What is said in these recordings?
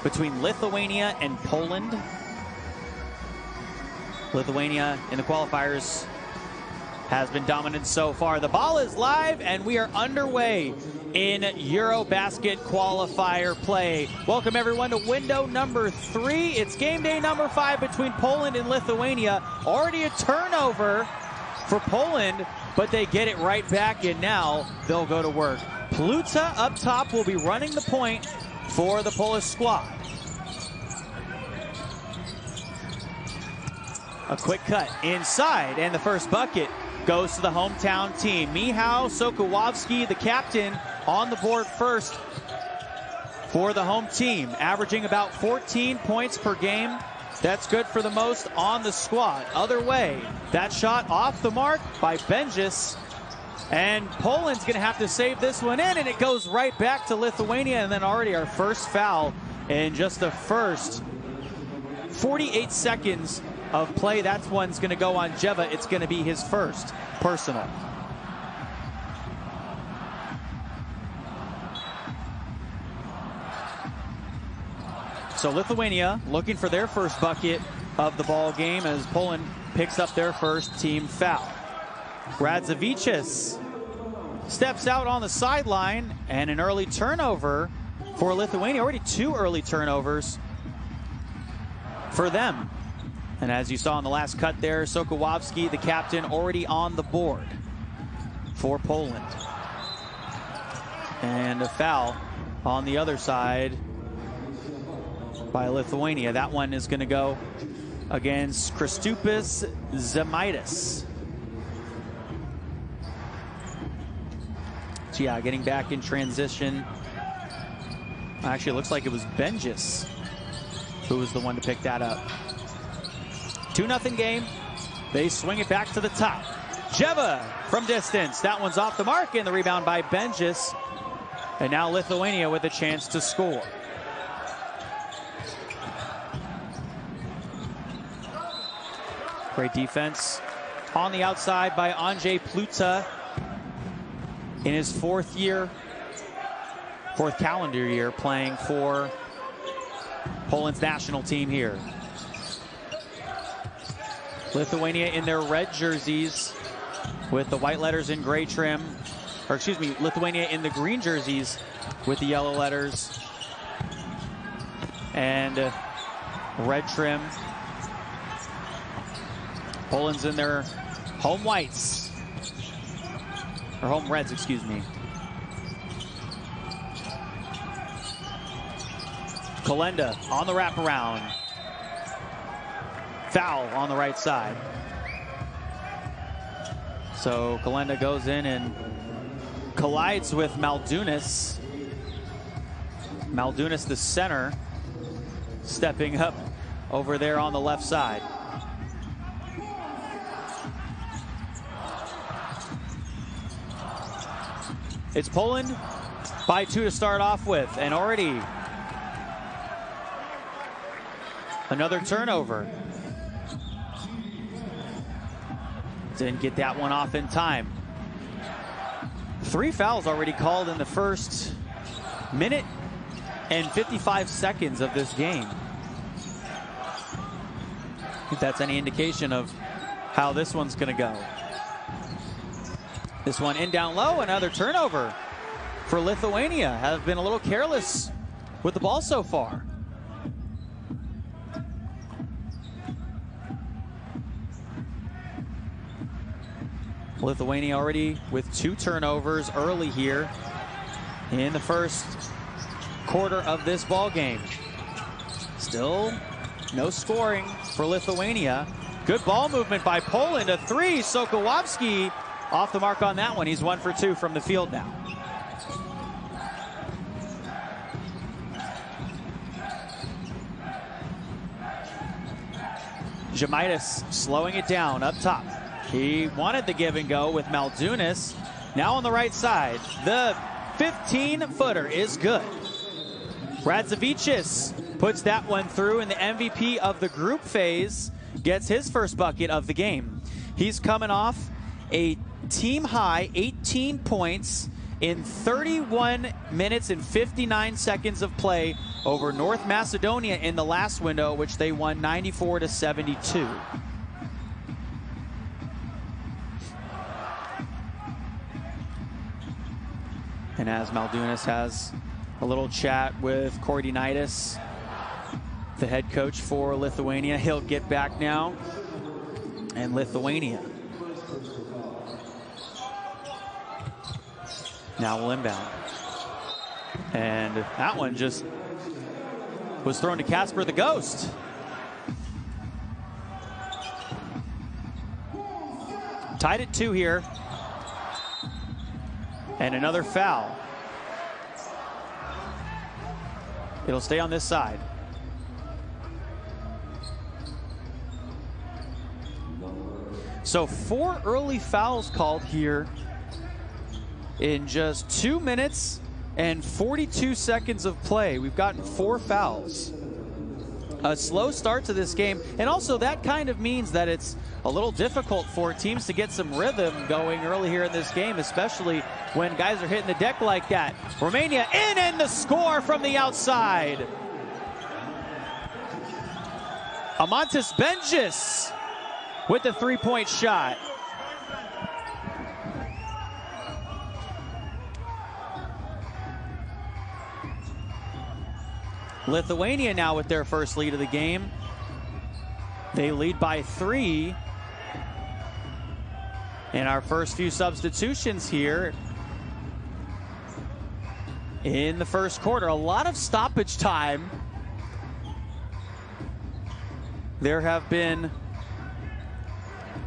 between Lithuania and Poland. Lithuania in the qualifiers has been dominant so far. The ball is live and we are underway in Eurobasket qualifier play. Welcome everyone to window number 3. It's game day number 5 between Poland and Lithuania. Already a turnover for Poland, but they get it right back, and now they'll go to work. Pluta up top will be running the point for the Polish squad. A quick cut inside, and the first bucket goes to the hometown team. Michał Sokołowski, the captain, on the board first for the home team, averaging about 14 points per game. That's good for the most on the squad. Other way, that shot off the mark by Benjis, and Poland's gonna have to save this one in, and it goes right back to Lithuania, and then already our first foul in just the first 48 seconds of play. That one's gonna go on Jeva. It's gonna be his first personal. So Lithuania looking for their first bucket of the ball game as Poland picks up their first team foul. Radzevičius steps out on the sideline, and an early turnover for Lithuania. Already 2 early turnovers for them. And as you saw in the last cut there, Sokołowski, the captain, already on the board for Poland. And a foul on the other side by Lithuania. That one is going to go against Kristupas Žemaitis. So yeah, getting back in transition. Actually, it looks like it was Benjis who was the one to pick that up. 2-0 game. They swing it back to the top. Jeva from distance. That one's off the mark, and the rebound by Benjis. And now Lithuania with a chance to score. Great defense on the outside by Andrzej Pluta in his fourth calendar year playing for Poland's national team here. Lithuania in their red jerseys with the white letters in gray trim, or excuse me, Lithuania in the green jerseys with the yellow letters and red trim. Poland's in their home whites, or home reds, excuse me. Kalenda on the wraparound. Foul on the right side. So Kalenda goes in and collides with Maldunas. Maldunas, the center, stepping up over there on the left side. It's Poland by 2 to start off with, and already another turnover. Didn't get that one off in time. 3 fouls already called in the first minute and 55 seconds of this game. If that's any indication of how this one's gonna go. This one in down low, another turnover for Lithuania. Have been a little careless with the ball so far. Lithuania already with 2 turnovers early here in the first quarter of this ball game. Still no scoring for Lithuania. Good ball movement by Poland. A 3, Sokołowski off the mark on that one. He's 1 for 2 from the field now. Žemaitis slowing it down up top. He wanted the give and go with Maldunas. Now on the right side, the 15-footer is good. Radzevičius puts that one through, and the MVP of the group phase gets his first bucket of the game. He's coming off a team-high 18 points in 31 minutes and 59 seconds of play over North Macedonia in the last window, which they won 94-72. And as Maldunas has a little chat with Kourtynaitis, the head coach for Lithuania, he'll get back now. And Lithuania now will inbound. And that one just was thrown to Casper the Ghost. Tied at 2 here. And another foul. It'll stay on this side. So 4 early fouls called here in just 2 minutes and 42 seconds of play. We've gotten 4 fouls. A slow start to this game, and also that kind of means that it's a little difficult for teams to get some rhythm going early here in this game, especially when guys are hitting the deck like that. Romania in, and the score from the outside. Amantis Benjis with the 3-point shot. Lithuania now with their first lead of the game. They lead by 3. And our first few substitutions here in the first quarter. A lot of stoppage time. There have been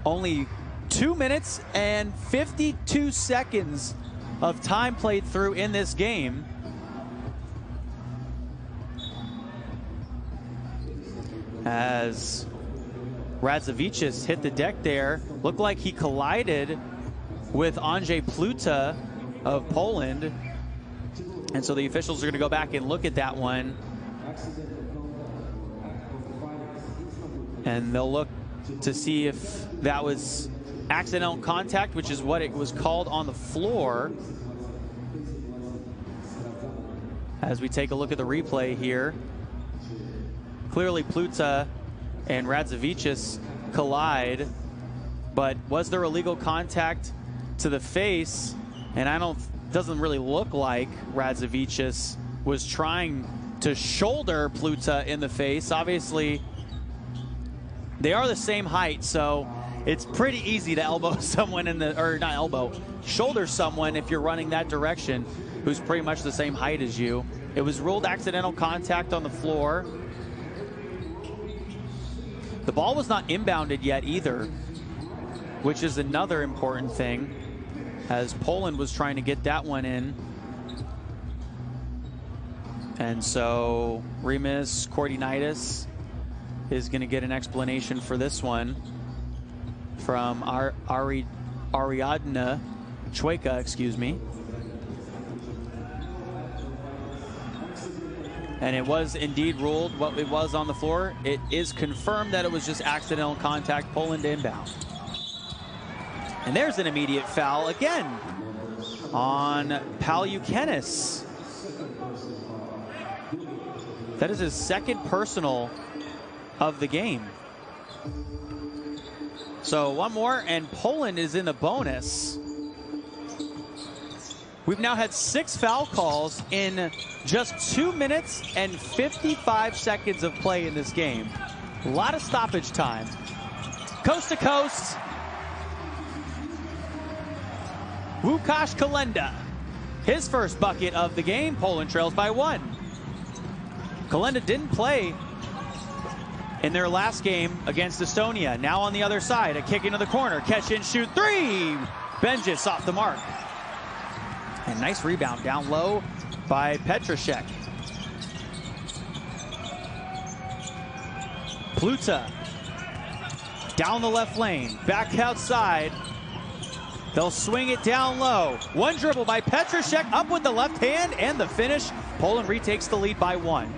only 2 minutes and 52 seconds of time played through in this game. As Radzavicius hit the deck there, looked like he collided with Andrzej Pluta of Poland. And so the officials are going to go back and look at that one. And they'll look to see if that was accidental contact, which is what it was called on the floor. As we take a look at the replay here, clearly Pluta and Radzavicius collide, but was there illegal contact to the face? And doesn't really look like Radzavicius was trying to shoulder Pluta in the face. Obviously, they are the same height, so it's pretty easy to elbow someone in the, or not elbow, shoulder someone if you're running that direction who's pretty much the same height as you. It was ruled accidental contact on the floor. The ball was not inbounded yet either, which is another important thing, as Poland was trying to get that one in. And so Rimas Kourtynaitis is going to get an explanation for this one from Ariadna Chweka, excuse me. And it was indeed ruled what it was on the floor. It is confirmed that it was just accidental contact, Poland inbound. And there's an immediate foul again on Paliukenis. That is his second personal of the game. So one more, and Poland is in the bonus. We've now had 6 foul calls in just 2 minutes and 55 seconds of play in this game. A lot of stoppage time. Coast to coast. Łukasz Kalenda, his first bucket of the game. Poland trails by 1. Kalenda didn't play in their last game against Estonia. Now on the other side, a kick into the corner, catch and shoot 3. Benjis off the mark. And nice rebound down low by Petrashek. Pluta down the left lane, back outside. They'll swing it down low. One dribble by Petrashek, up with the left hand, and the finish. Poland retakes the lead by 1.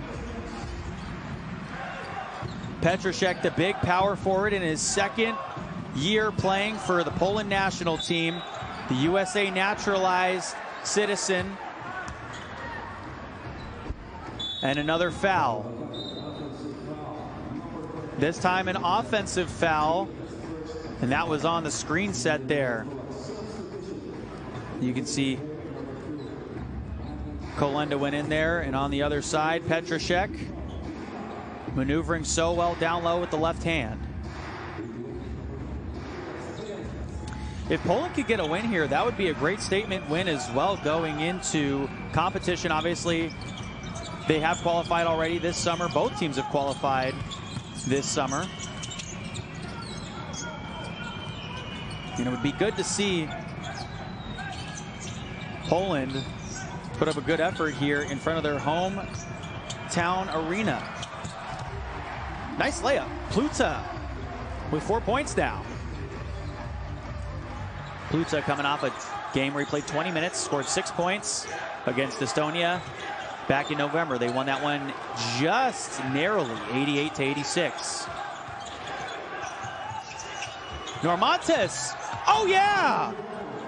Petrashek, the big power forward in his second year playing for the Poland national team, the USA naturalized citizen. And another foul. This time an offensive foul, and that was on the screen set there. You can see Kolenda went in there, and on the other side, Petrashek maneuvering so well down low with the left hand. If Poland could get a win here, that would be a great statement win as well going into competition. Obviously, they have qualified already this summer. Both teams have qualified this summer. And it would be good to see Poland put up a good effort here in front of their hometown arena. Nice layup. Pluta with 4 points now. Pluta coming off a game where he played 20 minutes, scored 6 points against Estonia back in November. They won that one just narrowly, 88-86. Normantes. Oh yeah!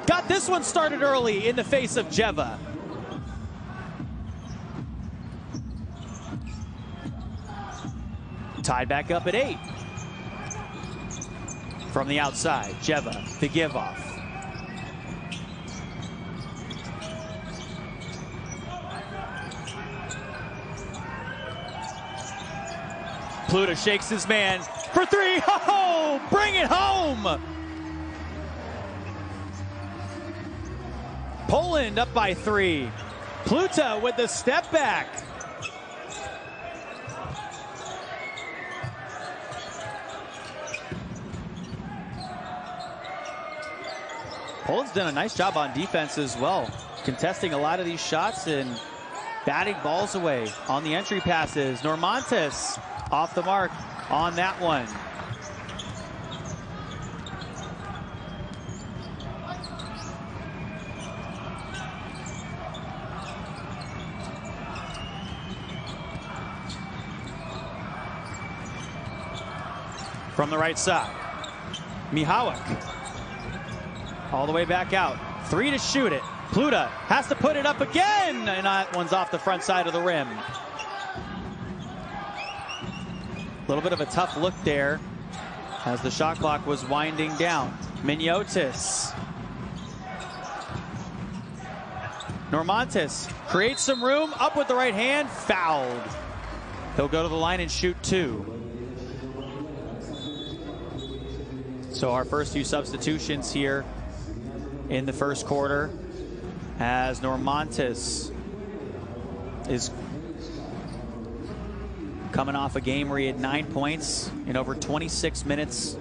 Got this one started early in the face of Jeva. Tied back up at 8. From the outside, Jeva, the give off. Pluta shakes his man for 3. Oh, bring it home! Poland up by 3. Pluta with the step back. Poland's done a nice job on defense as well, contesting a lot of these shots and batting balls away on the entry passes. Normantes off the mark on that one. From the right side, Mihawak all the way back out. 3 to shoot it. Pluta has to put it up again, and that one's off the front side of the rim. A little bit of a tough look there as the shot clock was winding down. Miniotis. Normantes creates some room, up with the right hand, fouled. He'll go to the line and shoot 2. So our first few substitutions here in the first quarter as Normantes is coming off a game where he had 9 points in over 26 minutes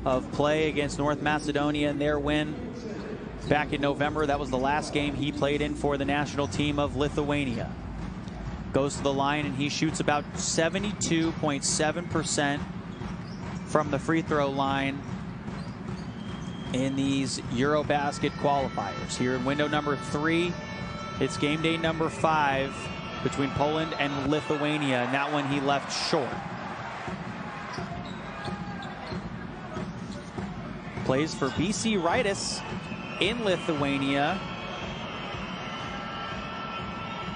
of play against North Macedonia in their win back in November. That was the last game he played in for the national team of Lithuania. Goes to the line and he shoots about 72.7% from the free throw line in these Eurobasket qualifiers. Here in window number 3, it's game day number 5 between Poland and Lithuania, and that one he left short. Plays for BC Ritus in Lithuania.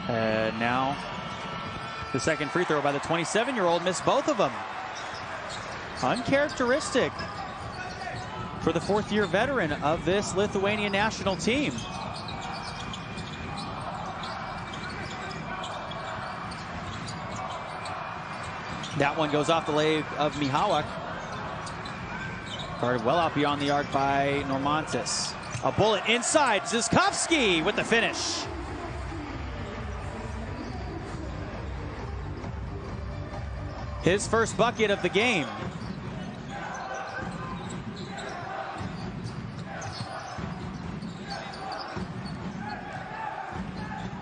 Now the second free throw by the 27-year-old, missed both of them. Uncharacteristic for the 4th-year veteran of this Lithuania national team. That one goes off the leg of Mihawak. Guarded well out beyond the arc by Normantes. A bullet inside, Zyskovsky with the finish. His first bucket of the game.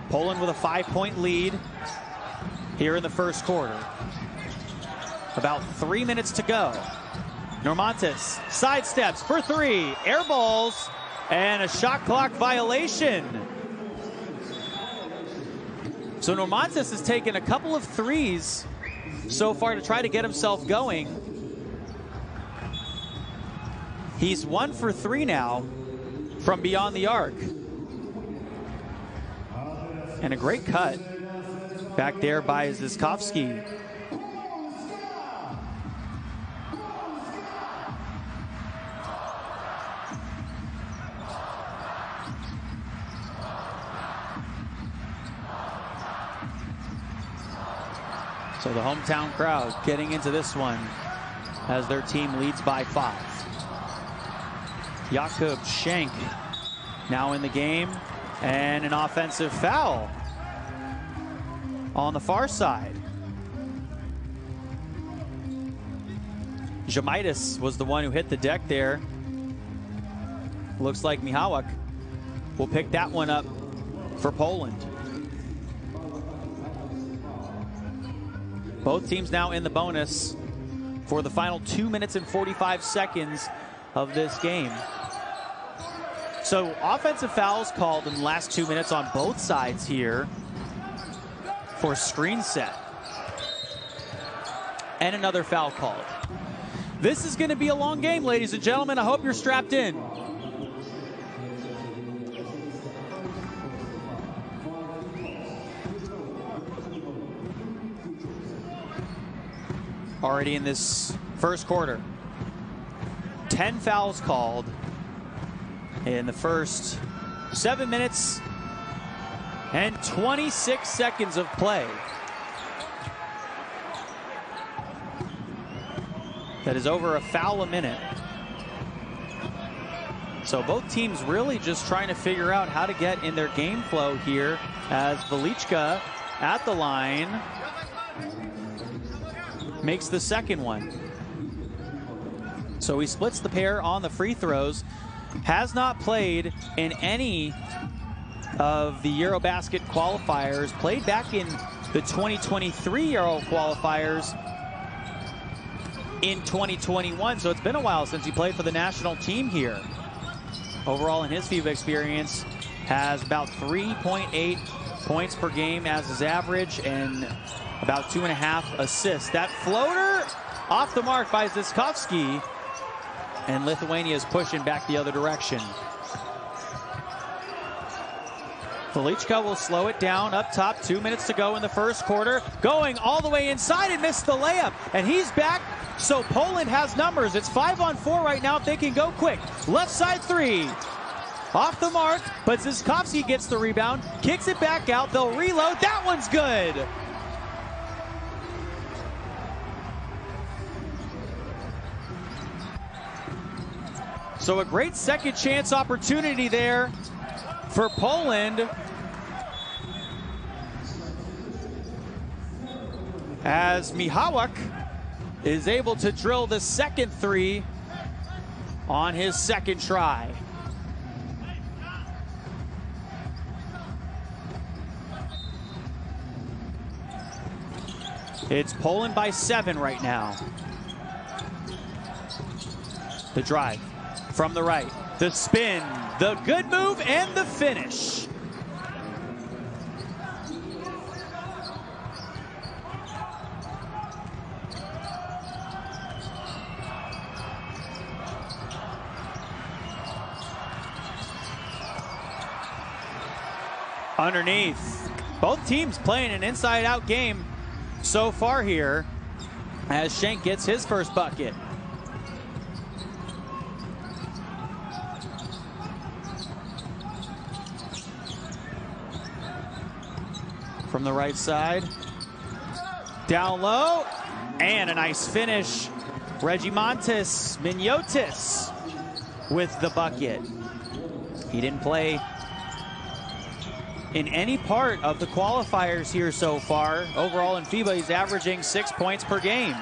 Poland with a 5-point lead here in the first quarter. About 3 minutes to go. Normantes sidesteps for 3, air balls, and a shot clock violation. So Normantes has taken a couple of threes so far to try to get himself going. He's 1 for 3 now from beyond the arc. And a great cut back there by Zyskovsky. So the hometown crowd getting into this one as their team leads by 5. Jakub Schenk now in the game, and an offensive foul on the far side. Žemaitis was the one who hit the deck there. Looks like Michałek will pick that one up for Poland. Both teams now in the bonus for the final 2 minutes and 45 seconds of this game. So offensive fouls called in the last 2 minutes on both sides here for screen set. And another foul called. This is going to be a long game, ladies and gentlemen. I hope you're strapped in. Already in this first quarter, 10 fouls called in the first 7 minutes and 26 seconds of play. That is over a foul a minute. So both teams really just trying to figure out how to get in their game flow here, as Velichka at the line makes the second one. So he splits the pair on the free throws. Has not played in any of the Eurobasket qualifiers. Played back in the 2023 Euro qualifiers in 2021. So it's been a while since he played for the national team here. Overall in his FIBA experience, has about 3.8 points per game as his average and about 2.5 assists. That floater off the mark by Zyskovsky, and Lithuania is pushing back the other direction. Velichka will slow it down up top. 2 minutes to go in the first quarter. Going all the way inside and missed the layup. And he's back, so Poland has numbers. It's 5-on-4 right now if they can go quick. Left side three. Off the mark, but Zyskovsky gets the rebound. Kicks it back out. They'll reload. That one's good. So a great second chance opportunity there for Poland, as Michałek is able to drill the second three on his second try. It's Poland by 7 right now. The drive from the right, the spin, the good move, and the finish. Underneath. Both teams playing an inside-out game so far here, as Schenk gets his first bucket. From the right side, down low, and a nice finish. Regimantas Miniotis with the bucket. He didn't play in any part of the qualifiers here so far. Overall in FIBA, he's averaging 6 points per game.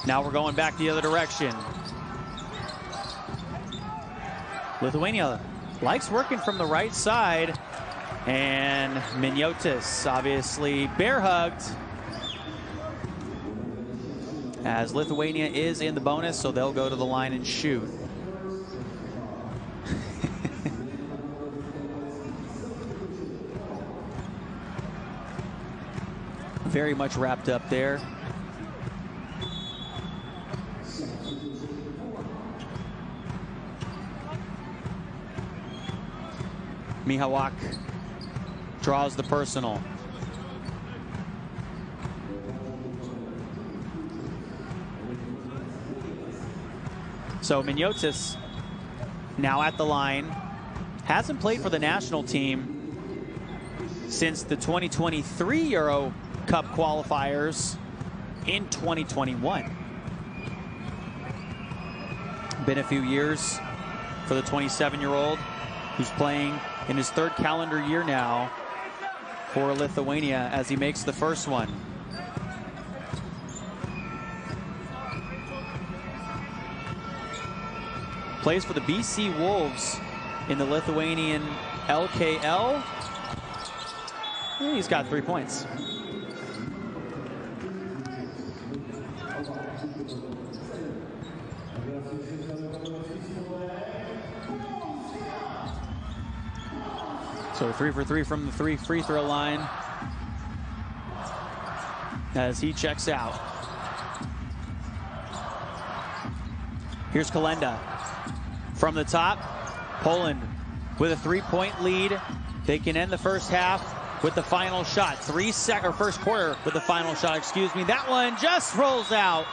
Now we're going back the other direction. Lithuania likes working from the right side, and Miniotis obviously bear hugged, as Lithuania is in the bonus, so they'll go to the line and shoot. Very much wrapped up there. Michałek draws the personal. So Miniotis now at the line. Hasn't played for the national team since the 2023 Euro Cup qualifiers in 2021. Been a few years for the 27-year-old who's playing in his third calendar year now for Lithuania as he makes the first one. Plays for the BC Wolves in the Lithuanian LKL. And he's got 3 points. So 3 for 3 from the free throw line as he checks out. Here's Kalenda from the top. Poland with a 3-point lead. They can end the first half with the final shot. First quarter with the final shot, excuse me. That one just rolls out.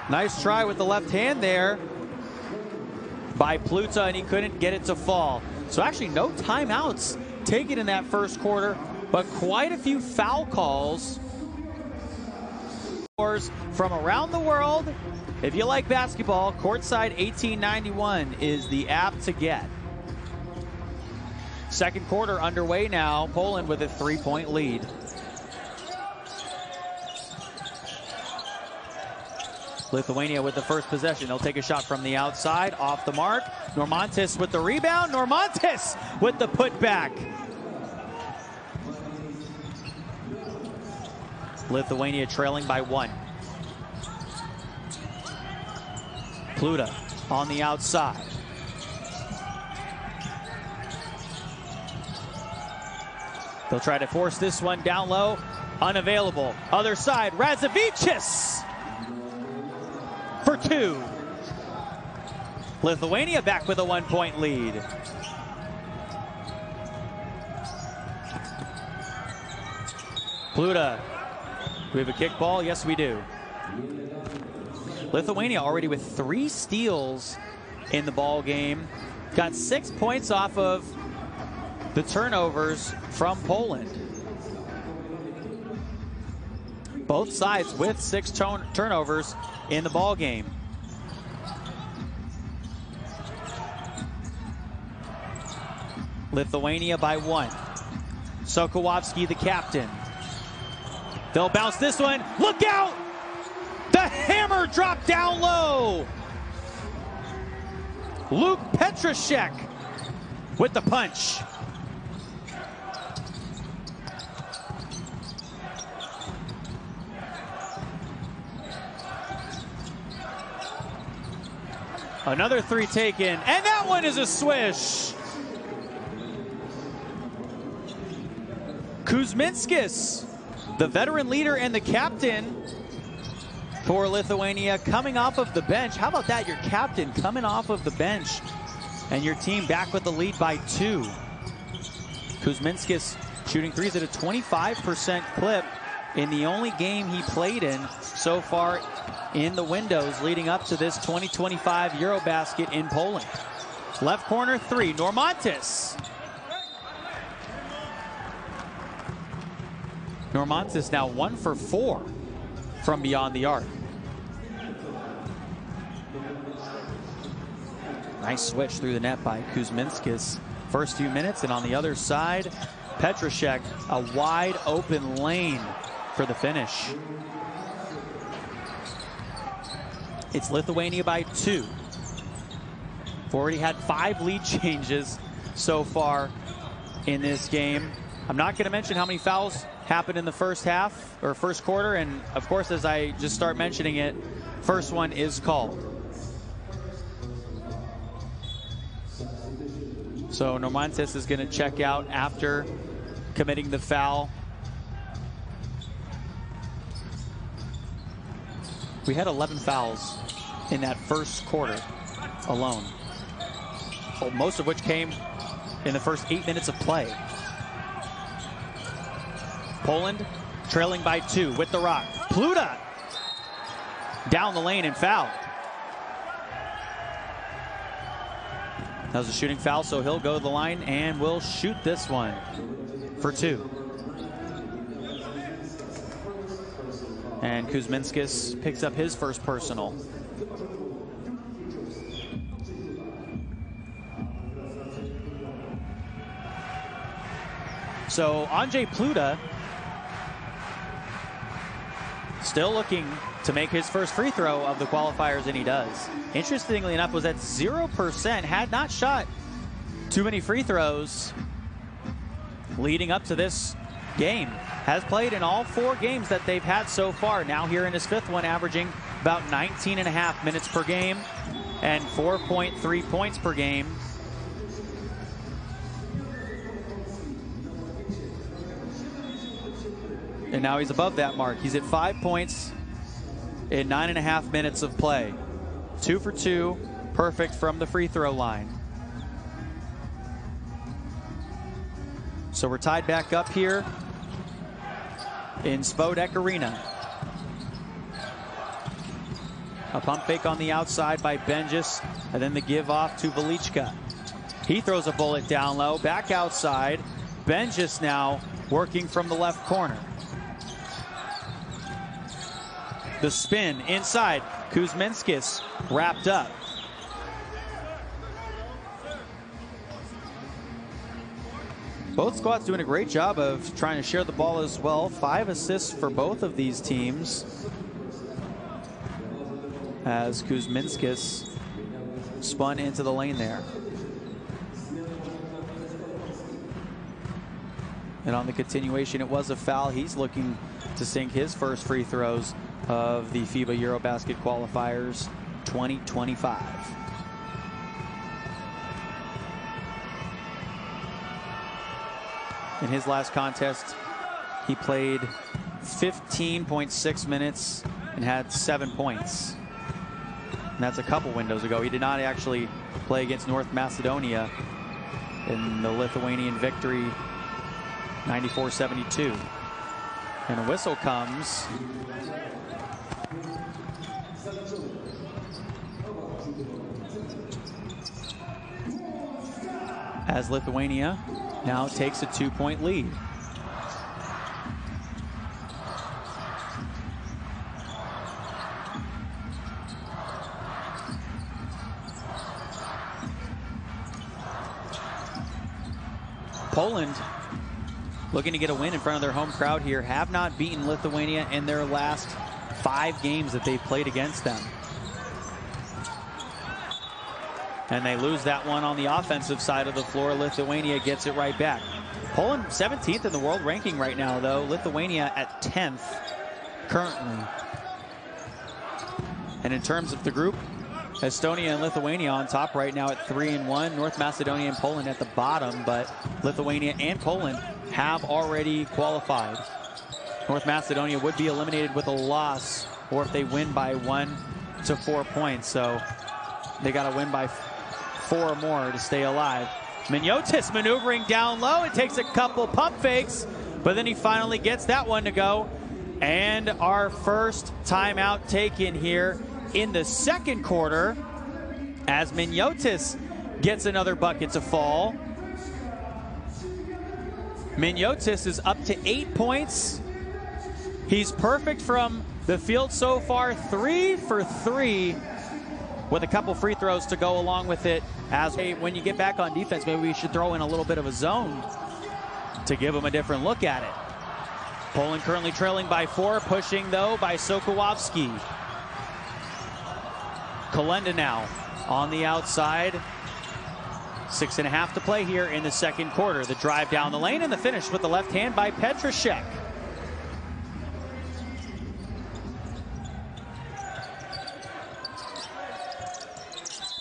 Nice try with the left hand there by Pluta, and he couldn't get it to fall. So actually no timeouts taken in that first quarter, but quite a few foul calls from around the world. If you like basketball, Courtside 1891 is the app to get. Second quarter underway now. Poland with a 3-point lead. Lithuania with the first possession. They'll take a shot from the outside, off the mark. Normantis with the rebound. Normantis with the putback. Lithuania trailing by 1. Pluta on the outside. They'll try to force this one down low. Unavailable. Other side, Radzevichis for 2. Lithuania back with a 1-point lead. Pluta. Do we have a kickball? Yes, we do. Lithuania already with 3 steals in the ball game. Got 6 points off of the turnovers from Poland. Both sides with 6 turnovers in the ball game. Lithuania by 1. Sokołowski, the captain. They'll bounce this one. Look out! The hammer dropped down low. Luke Petrashek with the punch. Another 3 taken, and that one is a swish. Kuzminskis, the veteran leader and the captain for Lithuania, coming off of the bench. How about that? Your captain coming off of the bench and your team back with the lead by 2. Kuzminskis shooting threes at a 25% clip in the only game he played in so far in the windows leading up to this 2025 Eurobasket in Poland. Left corner 3, Normantis. Normantis now 1 for 4 from beyond the arc. Nice switch through the net by Kuzminskis. First few minutes, and on the other side, Petrashek, a wide open lane for the finish. It's Lithuania by 2. We've already had 5 lead changes so far in this game. I'm not going to mention how many fouls happened in the first half or first quarter, and of course, as I just start mentioning it, first one is called. So Normantis is going to check out after committing the foul. We had 11 fouls in that first quarter alone, most of which came in the first 8 minutes of play. Poland trailing by 2 with the rock. Pluta down the lane and fouled. That was a shooting foul, so he'll go to the line and will shoot this one for 2. And Kuzminskis picks up his first personal. So Andrzej Pluta still looking to make his first free throw of the qualifiers, and he does. Interestingly enough, was at 0%, had not shot too many free throws leading up to this game. Has played in all 4 games that they've had so far. Now here in his 5th one, averaging about 19.5 minutes per game and 4.3 points per game. And now he's above that mark. He's at 5 points in 9.5 minutes of play. 2 for 2, perfect from the free throw line. So we're tied back up here in Spodek Arena. A pump fake on the outside by Benjis, and then the give off to Velichka. He throws a bullet down low, back outside. Benjis now working from the left corner. The spin inside. Kuzminskis wrapped up. Both squads doing a great job of trying to share the ball as well. 5 assists for both of these teams, as Kuzminskis spun into the lane there. And on the continuation, it was a foul. He's looking to sink his first free throws of the FIBA Eurobasket qualifiers 2025. In his last contest, he played 15.6 minutes and had 7 points. And that's a couple windows ago. He did not actually play against North Macedonia in the Lithuanian victory 94-72. And a whistle comes. As Lithuania now takes a 2-point lead. Poland looking to get a win in front of their home crowd here. Have not beaten Lithuania in their last 5 games that they've played against them. And they lose that one on the offensive side of the floor. Lithuania gets it right back. Poland 17th in the world ranking right now, though. Lithuania at 10th currently. And in terms of the group, Estonia and Lithuania on top right now at 3-1. North Macedonia and Poland at the bottom, but Lithuania and Poland have already qualified. North Macedonia would be eliminated with a loss, or if they win by 1 to 4 points. So they got to win by 4 or more to stay alive. Miniotis maneuvering down low. It takes a couple pump fakes, but then he finally gets that one to go. And our first timeout taken here in the second quarter, as Miniotis gets another bucket to fall. Miniotis is up to 8 points. He's perfect from the field so far, 3 for 3, with a couple free throws to go along with it. As when you get back on defense, maybe we should throw in a little bit of a zone to give him a different look at it. Poland currently trailing by 4, pushing though by Sokołowski. Kalenda now on the outside. 6.5 to play here in the second quarter. The drive down the lane and the finish with the left hand by Petrashek.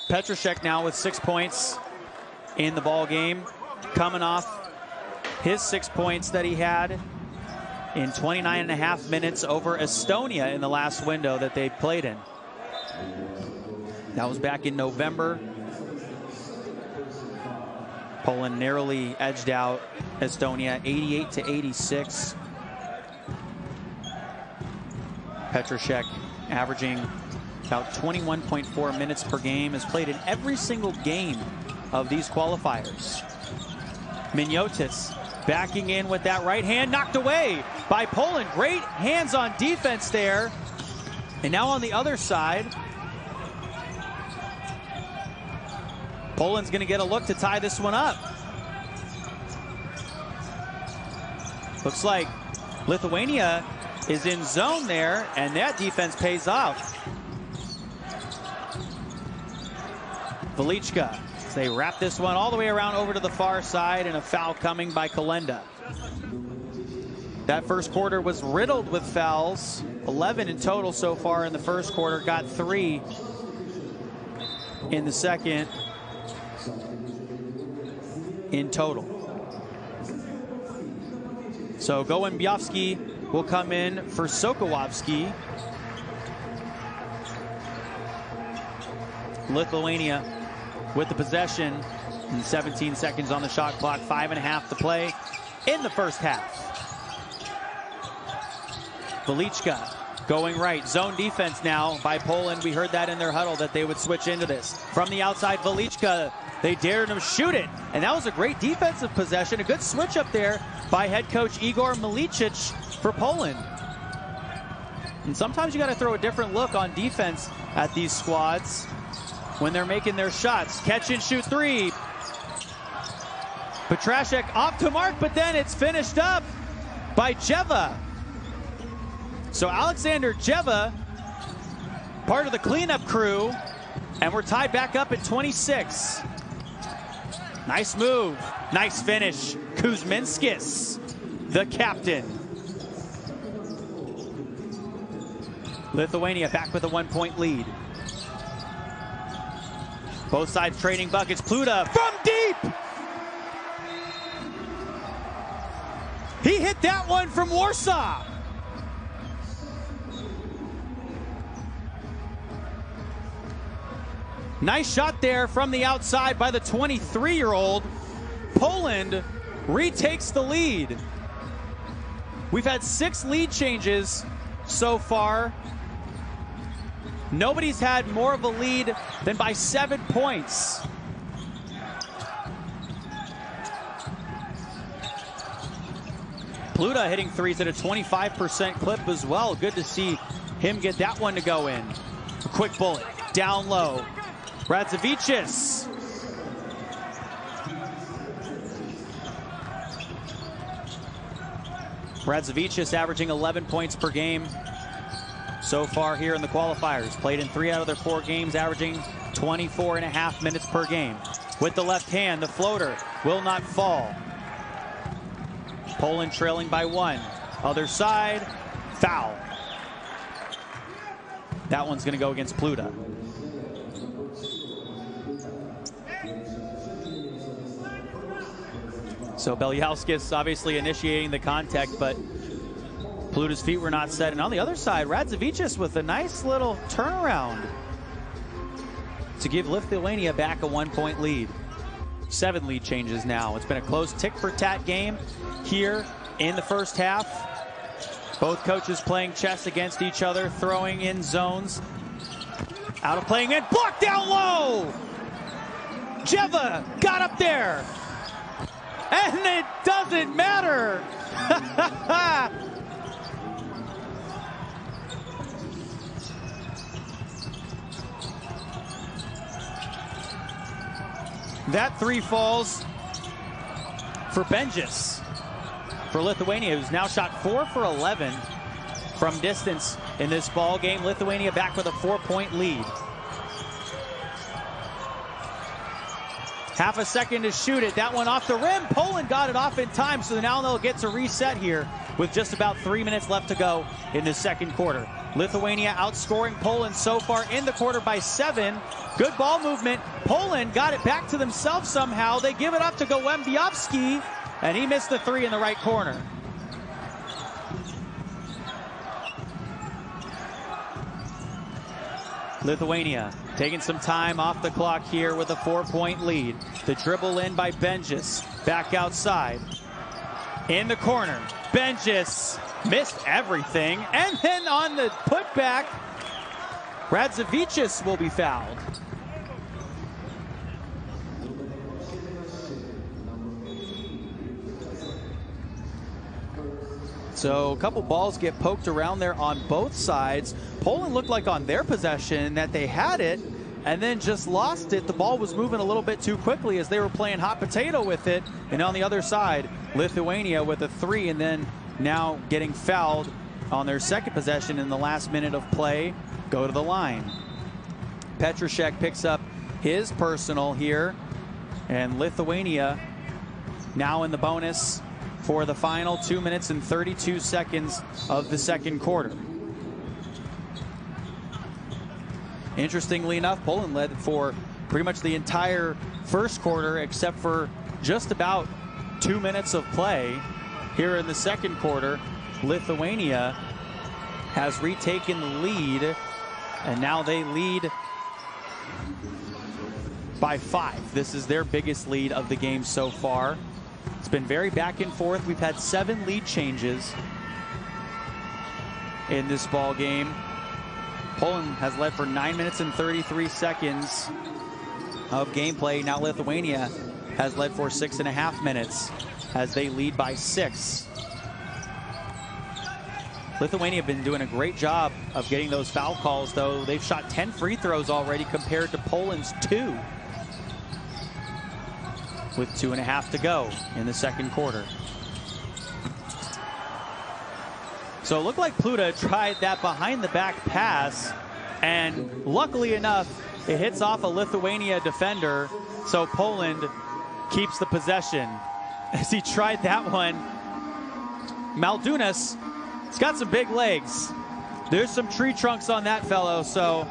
Petrashek now with 6 points in the ball game, coming off his 6 points that he had in 29.5 minutes over Estonia in the last window that they played in. That was back in November. Poland narrowly edged out Estonia 88-86 Petrashek averaging about 21.4 minutes per game, has played in every single game of these qualifiers. Miniotis backing in with that right hand, knocked away by Poland. Great hands on defense there. And now on the other side, Poland's going to get a look to tie this one up. Looks like Lithuania is in zone there, and that defense pays off. Velichka, they wrap this one all the way around over to the far side, and a foul coming by Kalenda. That first quarter was riddled with fouls. 11 in total so far in the first quarter, got 3 in the second in total. So Gołębiowski will come in for Sokołowski. Lithuania with the possession and 17 seconds on the shot clock, 5.5 to play in the first half. Velichka going right, zone defense now by Poland. We heard that in their huddle that they would switch into this. From the outside, Velichka, they dared him shoot it, and that was a great defensive possession. A good switch up there by head coach Igor Milicic for Poland. And sometimes you got to throw a different look on defense at these squads when they're making their shots. Catch and shoot three. Petrashek off to mark, but then it's finished up by Jeva. So Alexander Jeva, part of the cleanup crew, and we're tied back up at 26. Nice move, nice finish. Kuzminskis, the captain. Lithuania back with a 1-point lead. Both sides trading buckets. Pluta from deep. He hit that one from Warsaw. Nice shot there from the outside by the 23-year-old. Poland retakes the lead. We've had 6 lead changes so far. Nobody's had more of a lead than by 7 points. Pluta hitting threes at a 25% clip as well. Good to see him get that one to go in. A quick bullet, down low. Radzavicius. Radzavicius averaging 11 points per game so far here in the qualifiers. Played in 3 out of their 4 games, averaging 24.5 minutes per game. With the left hand, the floater will not fall. Poland trailing by 1. Other side, foul. That one's going to go against Pluta. So Beliauskas obviously initiating the contact, but Pluta's feet were not set. And on the other side, Radzavicius with a nice little turnaround to give Lithuania back a 1-point lead. 7 lead changes now. It's been a close tick-for-tat game here in the first half. Both coaches playing chess against each other, throwing in zones. Out of playing, and blocked down low! Jeva got up there! And it doesn't matter! That 3 falls for Benjis for Lithuania, who's now shot 4 for 11 from distance in this ball game. Lithuania back with a 4-point lead. Half a second to shoot it. That one off the rim. Poland got it off in time, so now they'll get to reset here with just about 3 minutes left to go in the second quarter. Lithuania outscoring Poland so far in the quarter by 7. Good ball movement. Poland got it back to themselves somehow. They give it up to Gołębiowski, and he missed the 3 in the right corner. Lithuania taking some time off the clock here with a 4-point lead. The dribble in by Benjis. Back outside. In the corner. Benjis Missed everything. And then on the putback, Radzavicius will be fouled. So a couple balls get poked around there on both sides. Poland looked like on their possession that they had it and then just lost it. The ball was moving a little bit too quickly as they were playing hot potato with it. And on the other side, Lithuania with a 3, and then now getting fouled on their second possession in the last minute of play, go to the line. Petrashek picks up his personal here, and Lithuania now in the bonus for the final 2 minutes and 32 seconds of the second quarter. Interestingly enough, Poland led for pretty much the entire first quarter except for just about 2 minutes of play. Here in the second quarter, Lithuania has retaken the lead, and now they lead by 5. This is their biggest lead of the game so far. It's been very back and forth. We've had 7 lead changes in this ball game. Poland has led for 9 minutes and 33 seconds of gameplay. Now Lithuania has led for 6.5 minutes as they lead by 6. Lithuania have been doing a great job of getting those foul calls, though. They've shot 10 free throws already compared to Poland's 2. With 2.5 to go in the second quarter. So it looked like Pluta tried that behind the back pass, and luckily enough, it hits off a Lithuania defender, so Poland keeps the possession. As he tried that one, Maldunas, he's got some big legs. There's some tree trunks on that fellow, so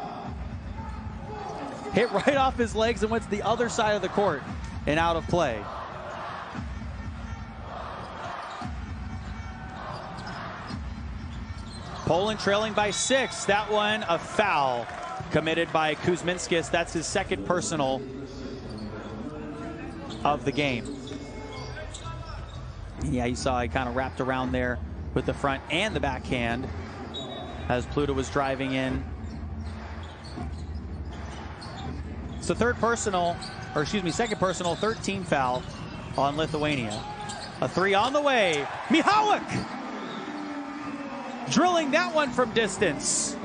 hit right off his legs and went to the other side of the court and out of play. Poland trailing by 6. That one, a foul committed by Kuzminskis. That's his second personal of the game. Yeah, you saw he kind of wrapped around there with the front and the backhand as Pluta was driving in. So second personal, 13 foul on Lithuania. A 3 on the way. Mihalik drilling that one from distance.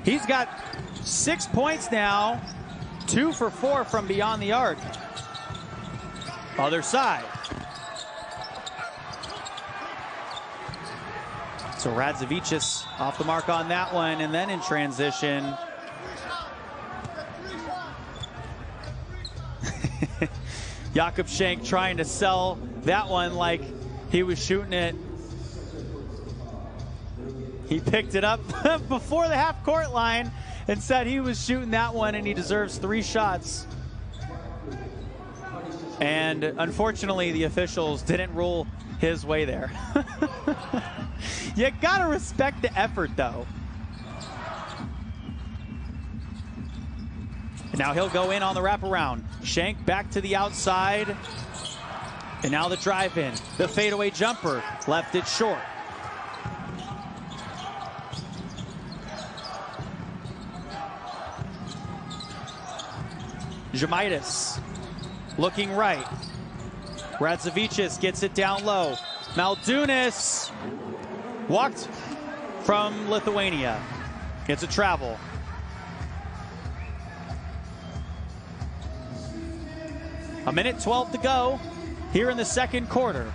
He's got 6 points now, 2 for 4 from beyond the arc. Other side. So Radzavicius off the mark on that one, and then in transition, Jakub Schenk trying to sell that one like he was shooting it. He picked it up before the half-court line and said he was shooting that one and he deserves 3 shots. And unfortunately, the officials didn't rule his way there. You gotta respect the effort, though. And now he'll go in on the wraparound. Schenk back to the outside. And now the drive in. The fadeaway jumper left it short. Žemaitis looking right. Radzavicius gets it down low. Maldunas walked from Lithuania. It's a travel. A minute 12 to go here in the second quarter.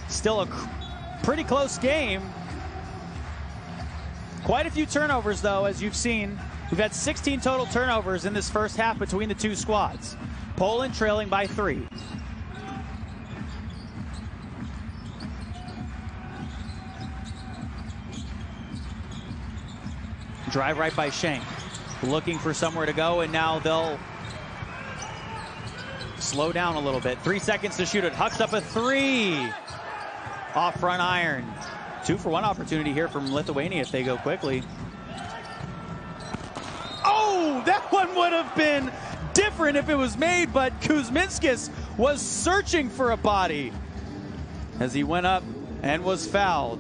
Still a pretty close game. Quite a few turnovers, though, as you've seen. We've had 16 total turnovers in this first half between the two squads. Poland trailing by 3. Drive right by Schenk. Looking for somewhere to go, and now they'll slow down a little bit. 3 seconds to shoot it. Hucks up a 3. Off front iron. 2-for-1 opportunity here from Lithuania if they go quickly. Oh, that one would have been different if it was made, but Kuzminskis was searching for a body. as he went up and was fouled.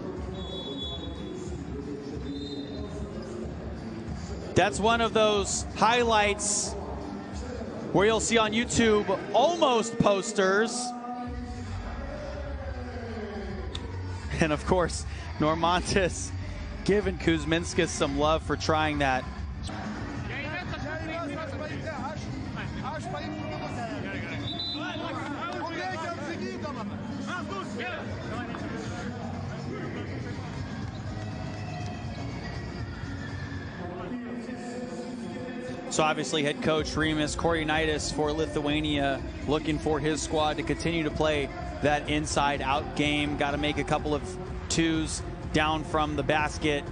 That's one of those highlights where you'll see on YouTube almost posters. And of course, Normantis giving Kuzminskas some love for trying that. So obviously head coach Rimas Korjunaitis for Lithuania looking for his squad to continue to play that inside-out game. Got to make a couple of twos down from the basket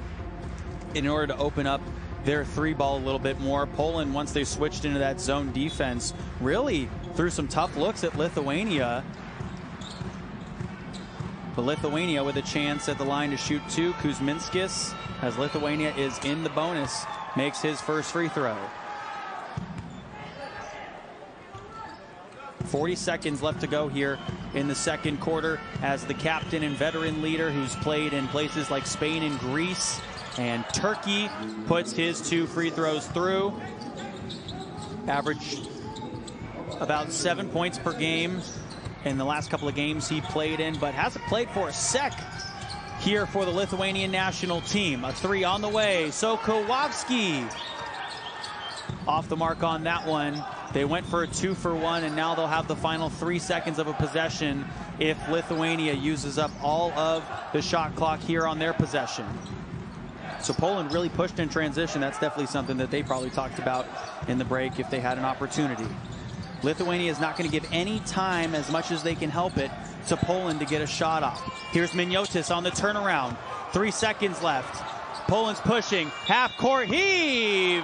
in order to open up their three ball a little bit more. Poland, once they switched into that zone defense, really threw some tough looks at Lithuania. But Lithuania with a chance at the line to shoot two. Kuzminskas, as Lithuania is in the bonus, makes his first free throw. 40 seconds left to go here in the second quarter as the captain and veteran leader who's played in places like Spain and Greece and Turkey puts his two free throws through. Averaged about 7 points per game in the last couple of games he played in, but hasn't played for a sec here for the Lithuanian national team. A three on the way. Sokołowski off the mark on that one. They went for a 2-for-1, and now they'll have the final 3 seconds of a possession if Lithuania uses up all of the shot clock here on their possession. So Poland really pushed in transition. That's definitely something that they probably talked about in the break if they had an opportunity. Lithuania is not going to give any time, as much as they can help it, to Poland to get a shot off. Here's Miniotis on the turnaround. 3 seconds left. Poland's pushing. Half-court heave.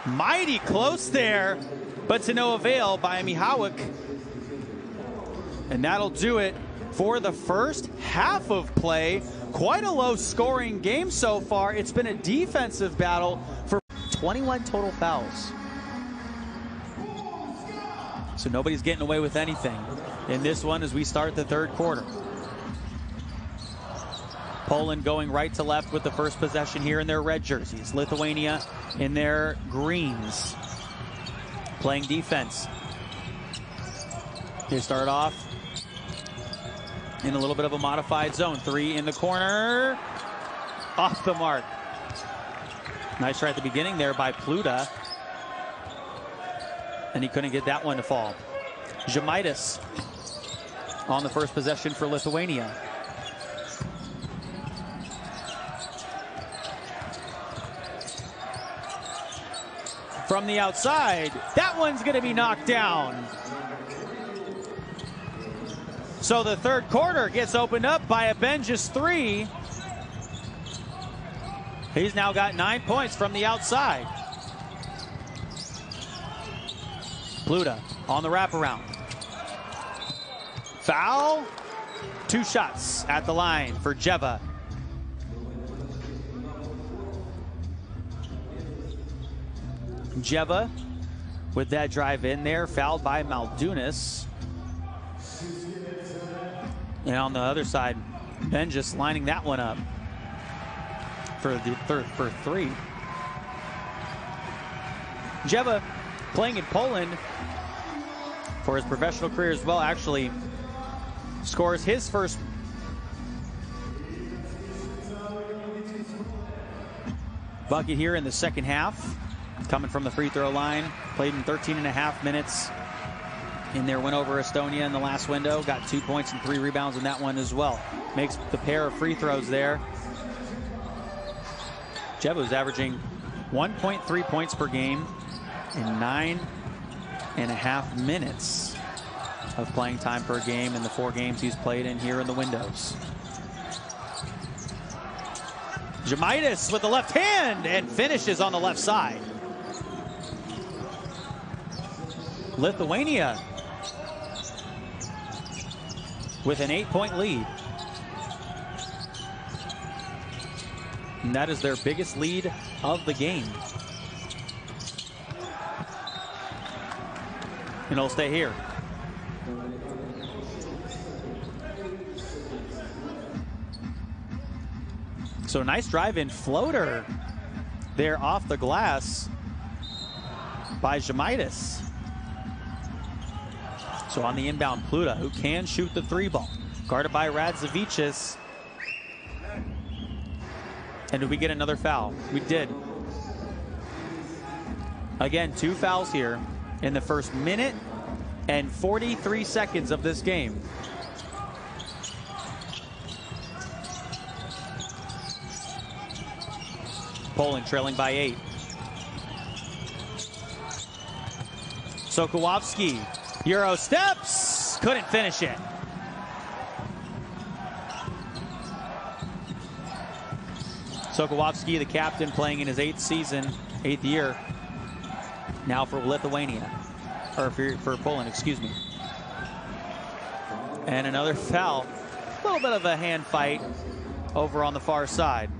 Mighty close there, but to no avail by Michałek. And that'll do it for the first half of play. Quite a low-scoring game so far. It's been a defensive battle for 21 total fouls. So nobody's getting away with anything in this one as we start the third quarter. Poland going right to left with the first possession here in their red jerseys. Lithuania in their greens, playing defense. They start off in a little bit of a modified zone. Three in the corner, off the mark. Nice try at the beginning there by Pluta, and he couldn't get that one to fall. Žemaitis on the first possession for Lithuania. From the outside, that one's going to be knocked down. So the third quarter gets opened up by a Benjis three. He's now got 9 points from the outside. Pluta on the wraparound. Foul. 2 shots at the line for Jeva. Jeva with that drive in there, fouled by Maldunas. And on the other side, Benjis lining that one up for the for three. Jeva playing in Poland for his professional career as well, actually scores his first bucket here in the second half. Coming from the free throw line, played in 13.5 minutes in their win over Estonia in the last window. Got 2 points and 3 rebounds in that one as well. Makes the pair of free throws there. Jeva's averaging 1.3 points per game in 9.5 minutes of playing time per game in the 4 games he's played in here in the windows. Žemaitis with the left hand and finishes on the left side. Lithuania with an 8-point lead. And that is their biggest lead of the game. And it'll stay here. So nice drive-in floater there off the glass by Žemaitis. So on the inbound, Pluta, who can shoot the three ball. Guarded by Radzavicius. And did we get another foul? We did. Again, 2 fouls here in the first minute and 43 seconds of this game. Poland trailing by 8. Sokołowski, Euro steps, couldn't finish it. Sokołowski, the captain, playing in his 8th season, 8th year, now for Lithuania, or for Poland, excuse me. And another foul, a little bit of a hand fight over on the far side.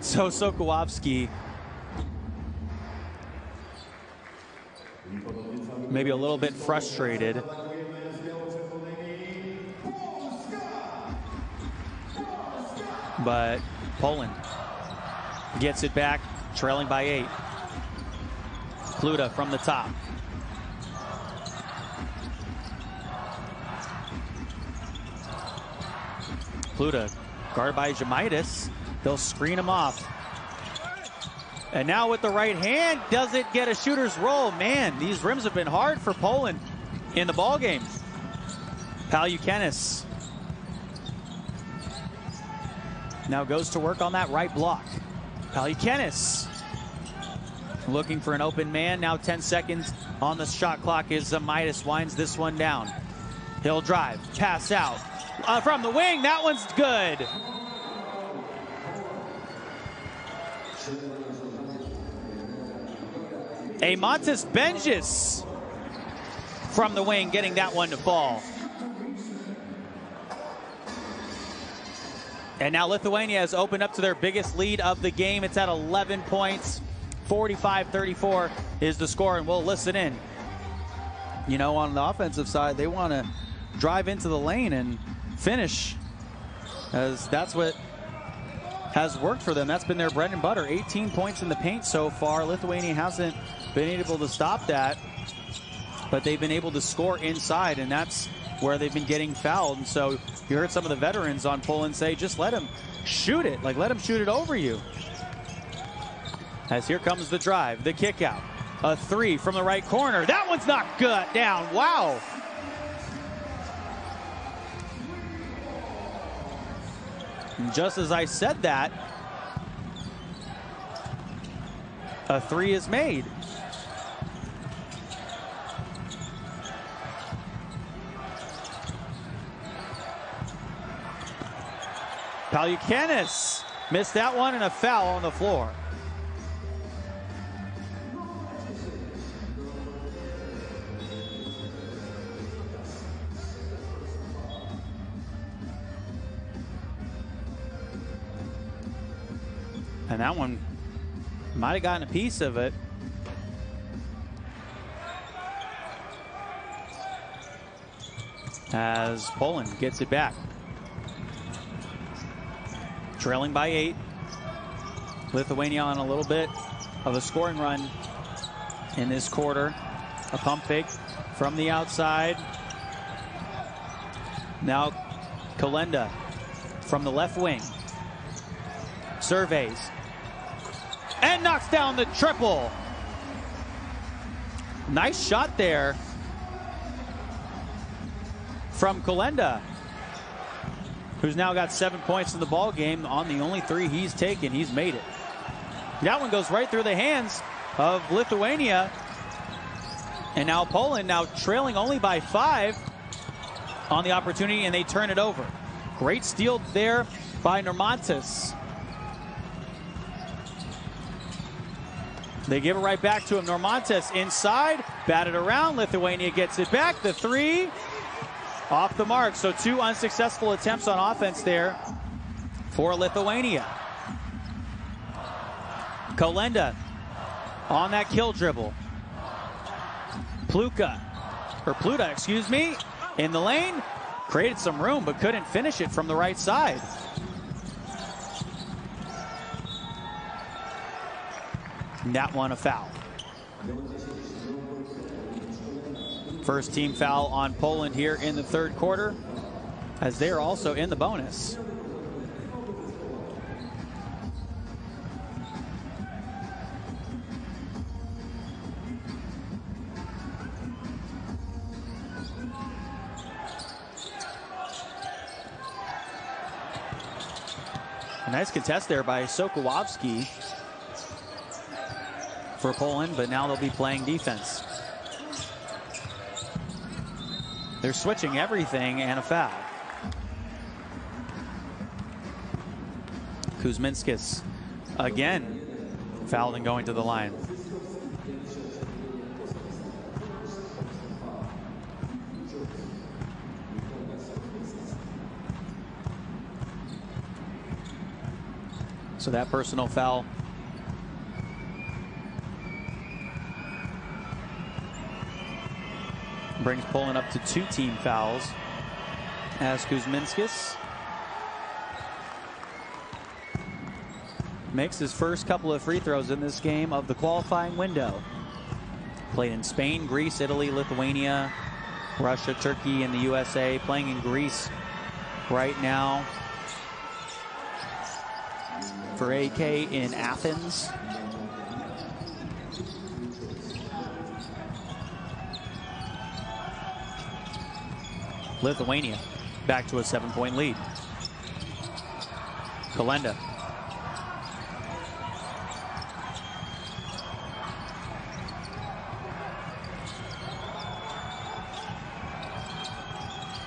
So Sokołowski maybe a little bit frustrated. But Poland gets it back, trailing by 8. Pluta from the top. Pluta guarded by Žemaitis. They'll screen him off. And now with the right hand, does it get a shooter's roll? Man, these rims have been hard for Poland in the ball game. Palukenis now goes to work on that right block. Palukenis looking for an open man. Now 10 seconds on the shot clock as Žemaitis winds this one down. He'll drive, pass out from the wing. That one's good. Eimantas Benjis from the wing, getting that one to fall. And now Lithuania has opened up to their biggest lead of the game. It's at 11 points. 45-34 is the score, and we'll listen in. You know, on the offensive side, they want to drive into the lane and finish, as that's what has worked for them. That's been their bread and butter. 18 points in the paint so far. Lithuania hasn't been able to stop that, but they've been able to score inside, and that's where they've been getting fouled. And so you heard some of the veterans on Poland say, just let him shoot it. Like, let him shoot it over you. As here comes the drive, the kick out. A 3 from the right corner. That one's not good. Down. Wow. And just as I said that, a 3 is made. Palukenis missed that one, and a foul on the floor. And that one might have gotten a piece of it. As Poland gets it back. Trailing by 8. Lithuania on a little bit of a scoring run in this quarter. A pump fake from the outside. Now Kalenda from the left wing. Surveys. And knocks down the triple. Nice shot there from Kalenda, who's now got 7 points in the ball game on the only 3 he's taken. He's made it. That one goes right through the hands of Lithuania. And now Poland now trailing only by 5 on the opportunity, and they turn it over. Great steal there by Normantas. They give it right back to him. Normantas inside, batted around. Lithuania gets it back. The 3 off the mark. So 2 unsuccessful attempts on offense there for Lithuania. Kolenda on that kill dribble. Pluta, excuse me, in the lane. Created some room, but couldn't finish it from the right side. And that one a foul. First team foul on Poland here in the third quarter, as they're also in the bonus. A nice contest there by Sokołowski for Poland, but now they'll be playing defense. They're switching everything, and a foul. Kuzminskis again fouled and going to the line. So that personal foul brings Poland up to 2 team fouls as Kuzminskis makes his first couple of free throws in this game of the qualifying window. Played in Spain, Greece, Italy, Lithuania, Russia, Turkey, and the USA. Playing in Greece right now for AK in Athens. Lithuania back to a 7-point lead. Kolenda.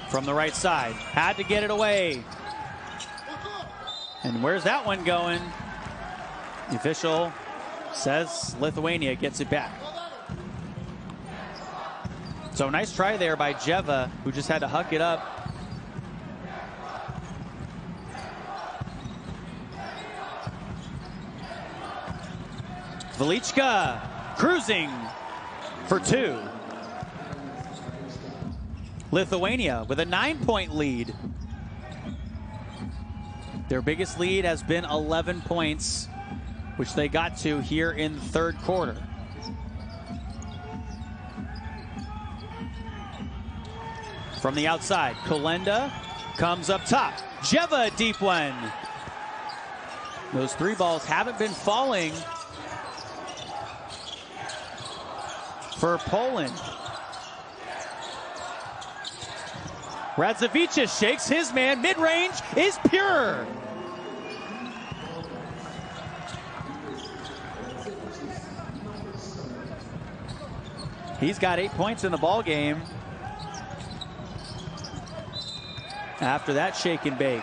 From the right side, had to get it away. And where's that one going? The official says Lithuania gets it back. So nice try there by Jeva, who just had to huck it up. Velichka cruising for 2. Lithuania with a 9-point lead. Their biggest lead has been 11 points, which they got to here in the third quarter. From the outside, Kolenda comes up top. Jeva, deep one. Those 3 balls haven't been falling for Poland. Radzavicius shakes his man. Mid-range is pure. He's got 8 points in the ball game after that shake and bake.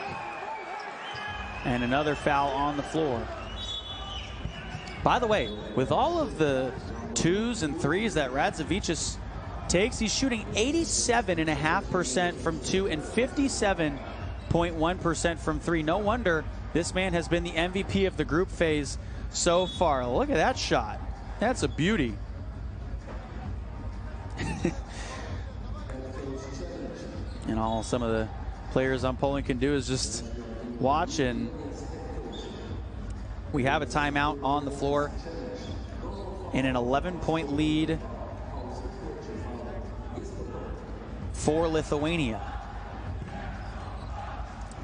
And another foul on the floor. By the way, with all of the 2s and 3s that Radzavicius takes, he's shooting 87.5% from 2 and 57.1% from 3. No wonder this man has been the MVP of the group phase so far. Look at that shot. That's a beauty. And all some of the players on Poland can do is just watch, and we have a timeout on the floor in an 11-point lead for Lithuania.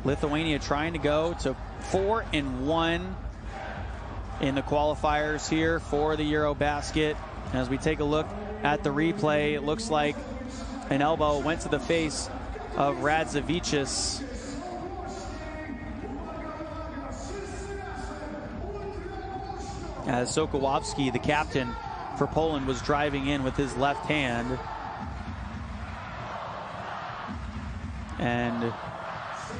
Lithuania trying to go to 4-1 in the qualifiers here for the Eurobasket. As we take a look at the replay, it looks like an elbow went to the face of Radzavicius. As Sokołowski, the captain for Poland, was driving in with his left hand. And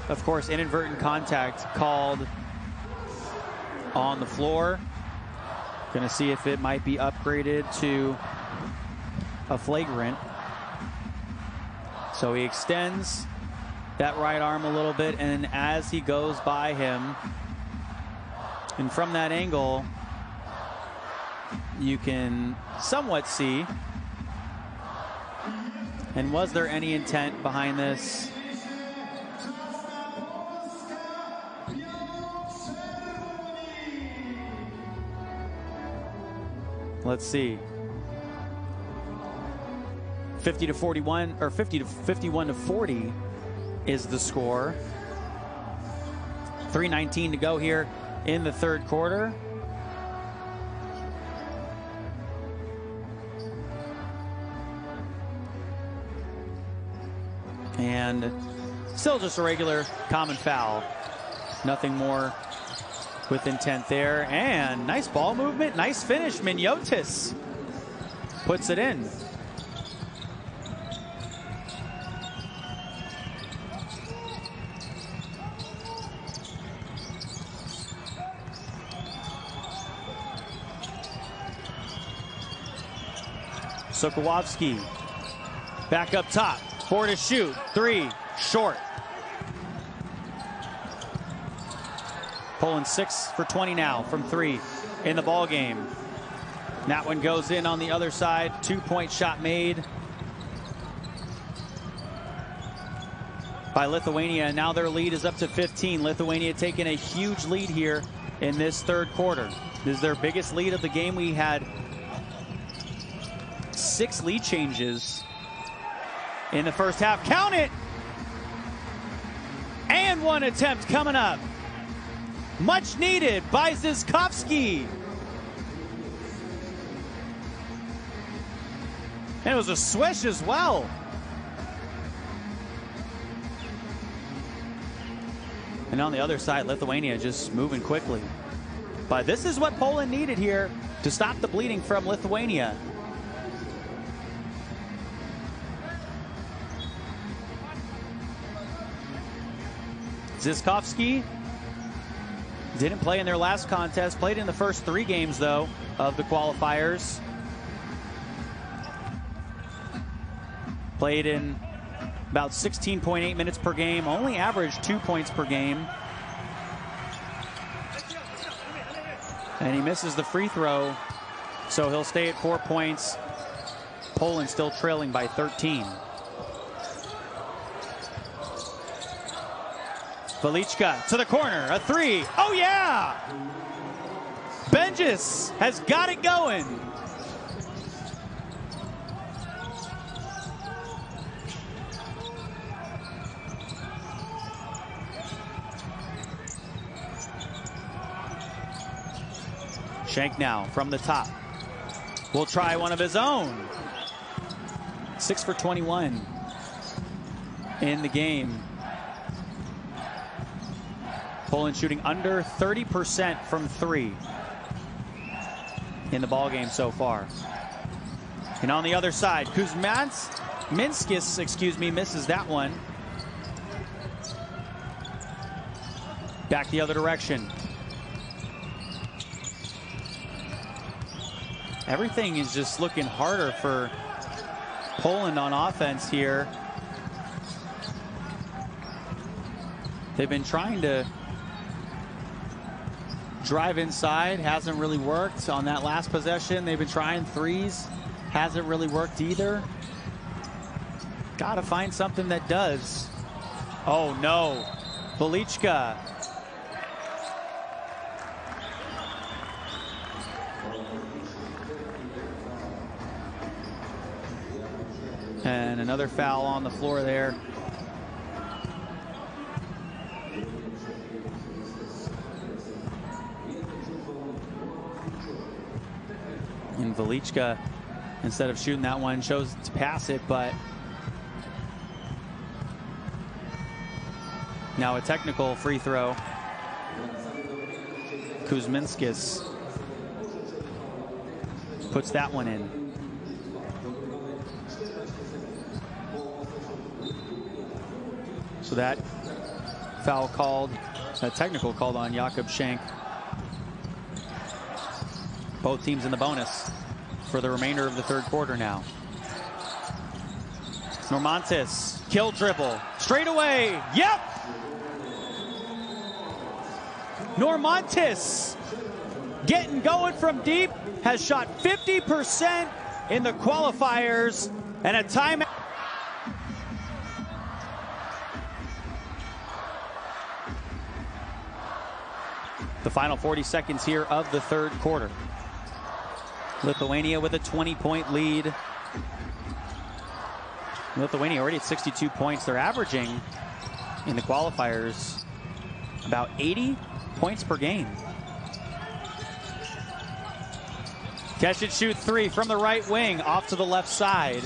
of course, inadvertent contact called on the floor. Gonna see if it might be upgraded to a flagrant. So he extends that right arm a little bit, and as he goes by him, and from that angle, you can somewhat see. And was there any intent behind this? Let's see. 50 to 41, or 51 to 40 is the score. 3:19 to go here in the third quarter. And still just a regular common foul. Nothing more with intent there. And nice ball movement, nice finish. Miniotis puts it in. Sokołowski back up top, 4 to shoot, 3 short. Poland 6 for 20 now from 3 in the ball game. That one goes in on the other side. 2-point shot made by Lithuania. Now their lead is up to 15. Lithuania taking a huge lead here in this third quarter. This is their biggest lead of the game. We had 6 lead changes in the first half. Count it! And one attempt coming up. Much needed by Zyskovsky. And it was a swish as well. And on the other side, Lithuania just moving quickly. But this is what Poland needed here to stop the bleeding from Lithuania. Zyskovsky didn't play in their last contest, played in the first 3 games, though, of the qualifiers. Played in about 16.8 minutes per game, only averaged 2 points per game. And he misses the free throw, so he'll stay at 4 points. Poland still trailing by 13. Velichka to the corner, a 3. Oh yeah! Benjis has got it going. Shank now from the top. Will try one of his own. 6 for 21 in the game. Poland shooting under 30% from 3 in the ball game so far. And on the other side, Minskis, misses that one. Back the other direction. Everything is just looking harder for Poland on offense here. They've been trying to drive inside, hasn't really worked. On that last possession, they've been trying threes, hasn't really worked either. Gotta find something that does. Oh no, Velichka. And another foul on the floor there. And Velichka, instead of shooting that one, chose to pass it, but now a technical free throw. Kuzminskis puts that one in. So that foul called, a technical called on Jakub Shank. Both teams in the bonus for the remainder of the third quarter now. Normantis, kill dribble, straight away, yep! Normantis getting going from deep, has shot 50% in the qualifiers, and a timeout. The final 40 seconds here of the third quarter. Lithuania with a 20-point lead. Lithuania already at 62 points. They're averaging in the qualifiers about 80 points per game. Catch and shoot three from the right wing, off to the left side.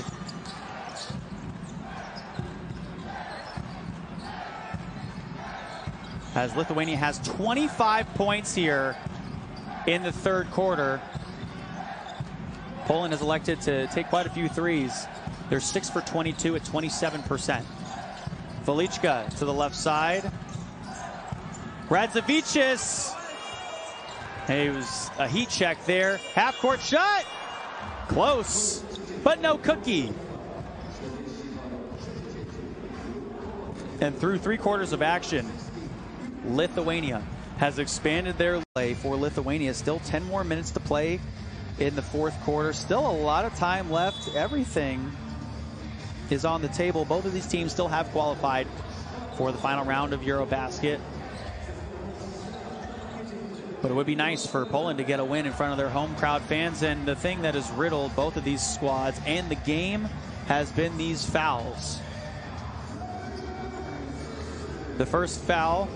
As Lithuania has 25 points here in the third quarter. Poland has elected to take quite a few threes. They're 6 for 22 at 27%. Velichka to the left side. Radzavicius. It was a heat check there. Half-court shot. Close, but no cookie. And through 3 quarters of action, Lithuania has expanded their play for Lithuania. Still 10 more minutes to play in the fourth quarter. Still a lot of time left. Everything is on the table. Both of these teams still have qualified for the final round of Eurobasket. But it would be nice for Poland to get a win in front of their home crowd fans. And the thing that has riddled both of these squads and the game has been these fouls. The first foul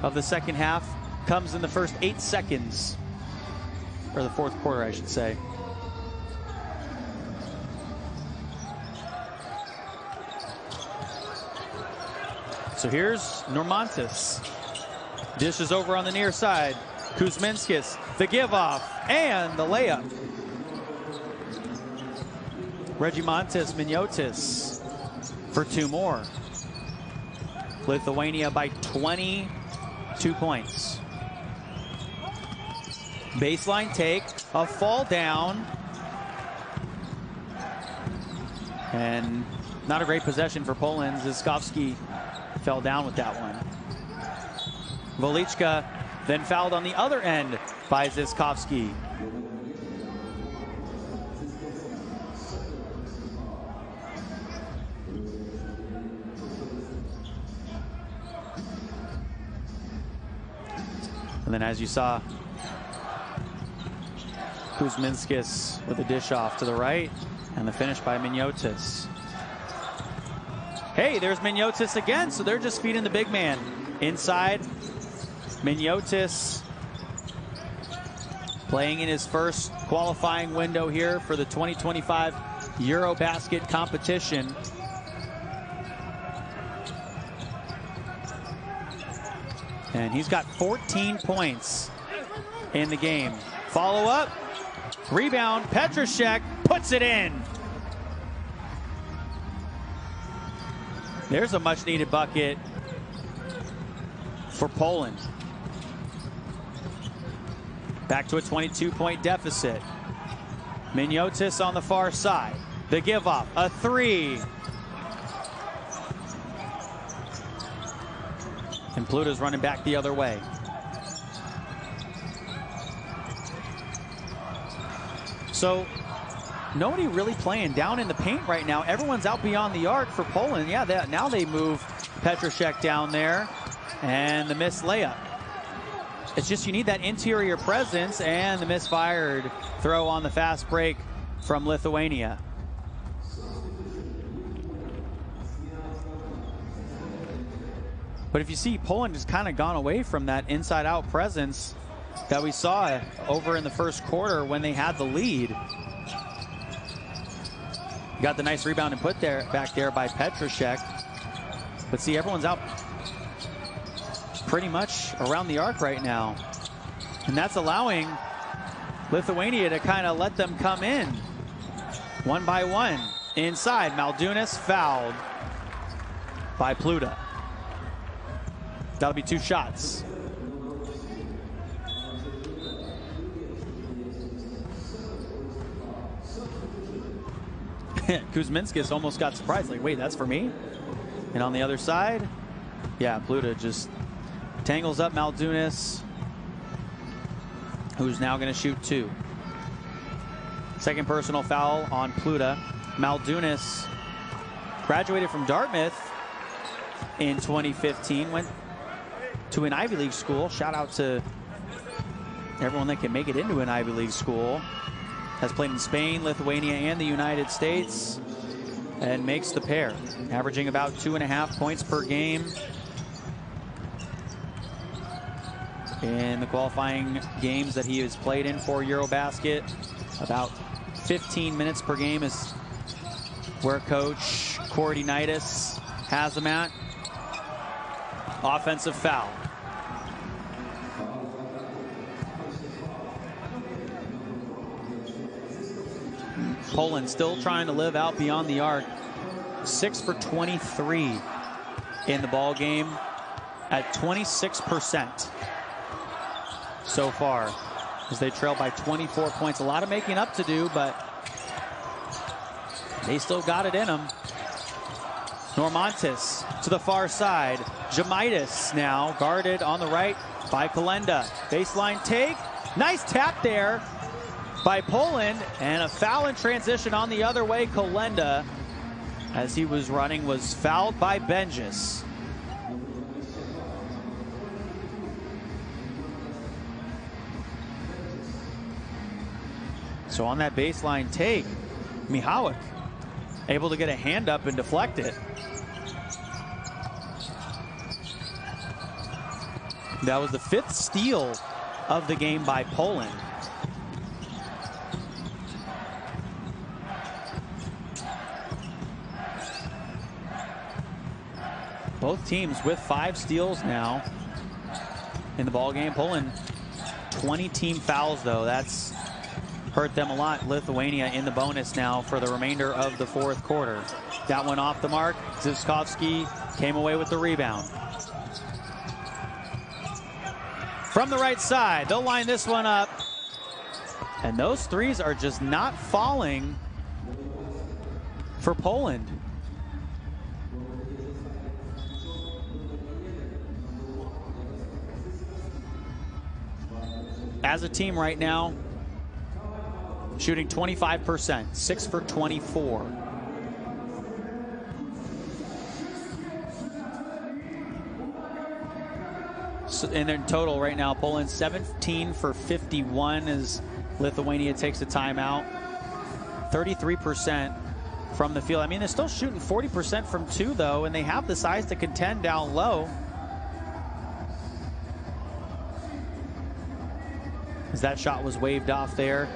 of the second half comes in the first 8 seconds. Or the fourth quarter, I should say. So here's Normantis. Dishes over on the near side. Kuzminskis, the give-off, and the layup. Regimantas Miniotis for 2 more. Lithuania by 22 points. Baseline take, a fall down. And not a great possession for Poland. Zyskowski fell down with that one. Velichka then fouled on the other end by Zyskowski. And then, as you saw, Kuzminskis with a dish off to the right, and the finish by Miniotis. Hey, there's Miniotis again, so they're just feeding the big man. Inside, Miniotis playing in his first qualifying window here for the 2025 Eurobasket competition. And he's got 14 points in the game. Follow up, rebound, Petrashek puts it in. There's a much needed bucket for Poland. Back to a 22-point deficit. Miniotis on the far side. The give off, a 3. And Pluta's running back the other way. So nobody really playing down in the paint right now. Everyone's out beyond the arc for Poland. Yeah, now they move Petrashek down there, and the missed layup. It's just you need that interior presence, and the misfired throw on the fast break from Lithuania. But if you see, Poland has kind of gone away from that inside-out presence that we saw over in the first quarter when they had the lead. Got the nice rebound and put there back there by Petrashek. But see, everyone's out pretty much around the arc right now. And that's allowing Lithuania to kind of let them come in one by one. Inside, Maldunas fouled by Pluta. That'll be 2 shots. Kuzminskis almost got surprised, like, wait, that's for me? And on the other side, yeah, Pluta just tangles up Maldunas. who's now going to shoot 2. Second personal foul on Pluta. Maldunas graduated from Dartmouth in 2015, went to an Ivy League school. Shout out to everyone that can make it into an Ivy League school. Has played in Spain, Lithuania, and the United States, and makes the pair, averaging about 2.5 points per game in the qualifying games that he has played in for Eurobasket. About 15 minutes per game is where Coach Cordinitis has him at. Offensive foul. Poland still trying to live out beyond the arc. 6 for 23 in the ball game at 26% so far, as they trail by 24 points. A lot of making up to do, but they still got it in them. Normantis to the far side. Jamaitis now guarded on the right by Kalenda. Baseline take. Nice tap there by Poland, and a foul in transition on the other way. Kalenda, as he was running, was fouled by Benjis. So on that baseline take, Mihalik able to get a hand up and deflect it. That was the 5th steal of the game by Poland. Both teams with 5 steals now in the ball game. Poland 20 team fouls, though. That's hurt them a lot. Lithuania in the bonus now for the remainder of the 4th quarter. That one off the mark. Zivskovsky came away with the rebound. From the right side, they'll line this one up. And those threes are just not falling for Poland. As a team right now, shooting 25%, 6 for 24. So, and in total right now, Poland 17 for 51 as Lithuania takes a timeout. 33% from the field. I mean, they're still shooting 40% from 2, though, and they have the size to contend down low. As that shot was waved off there.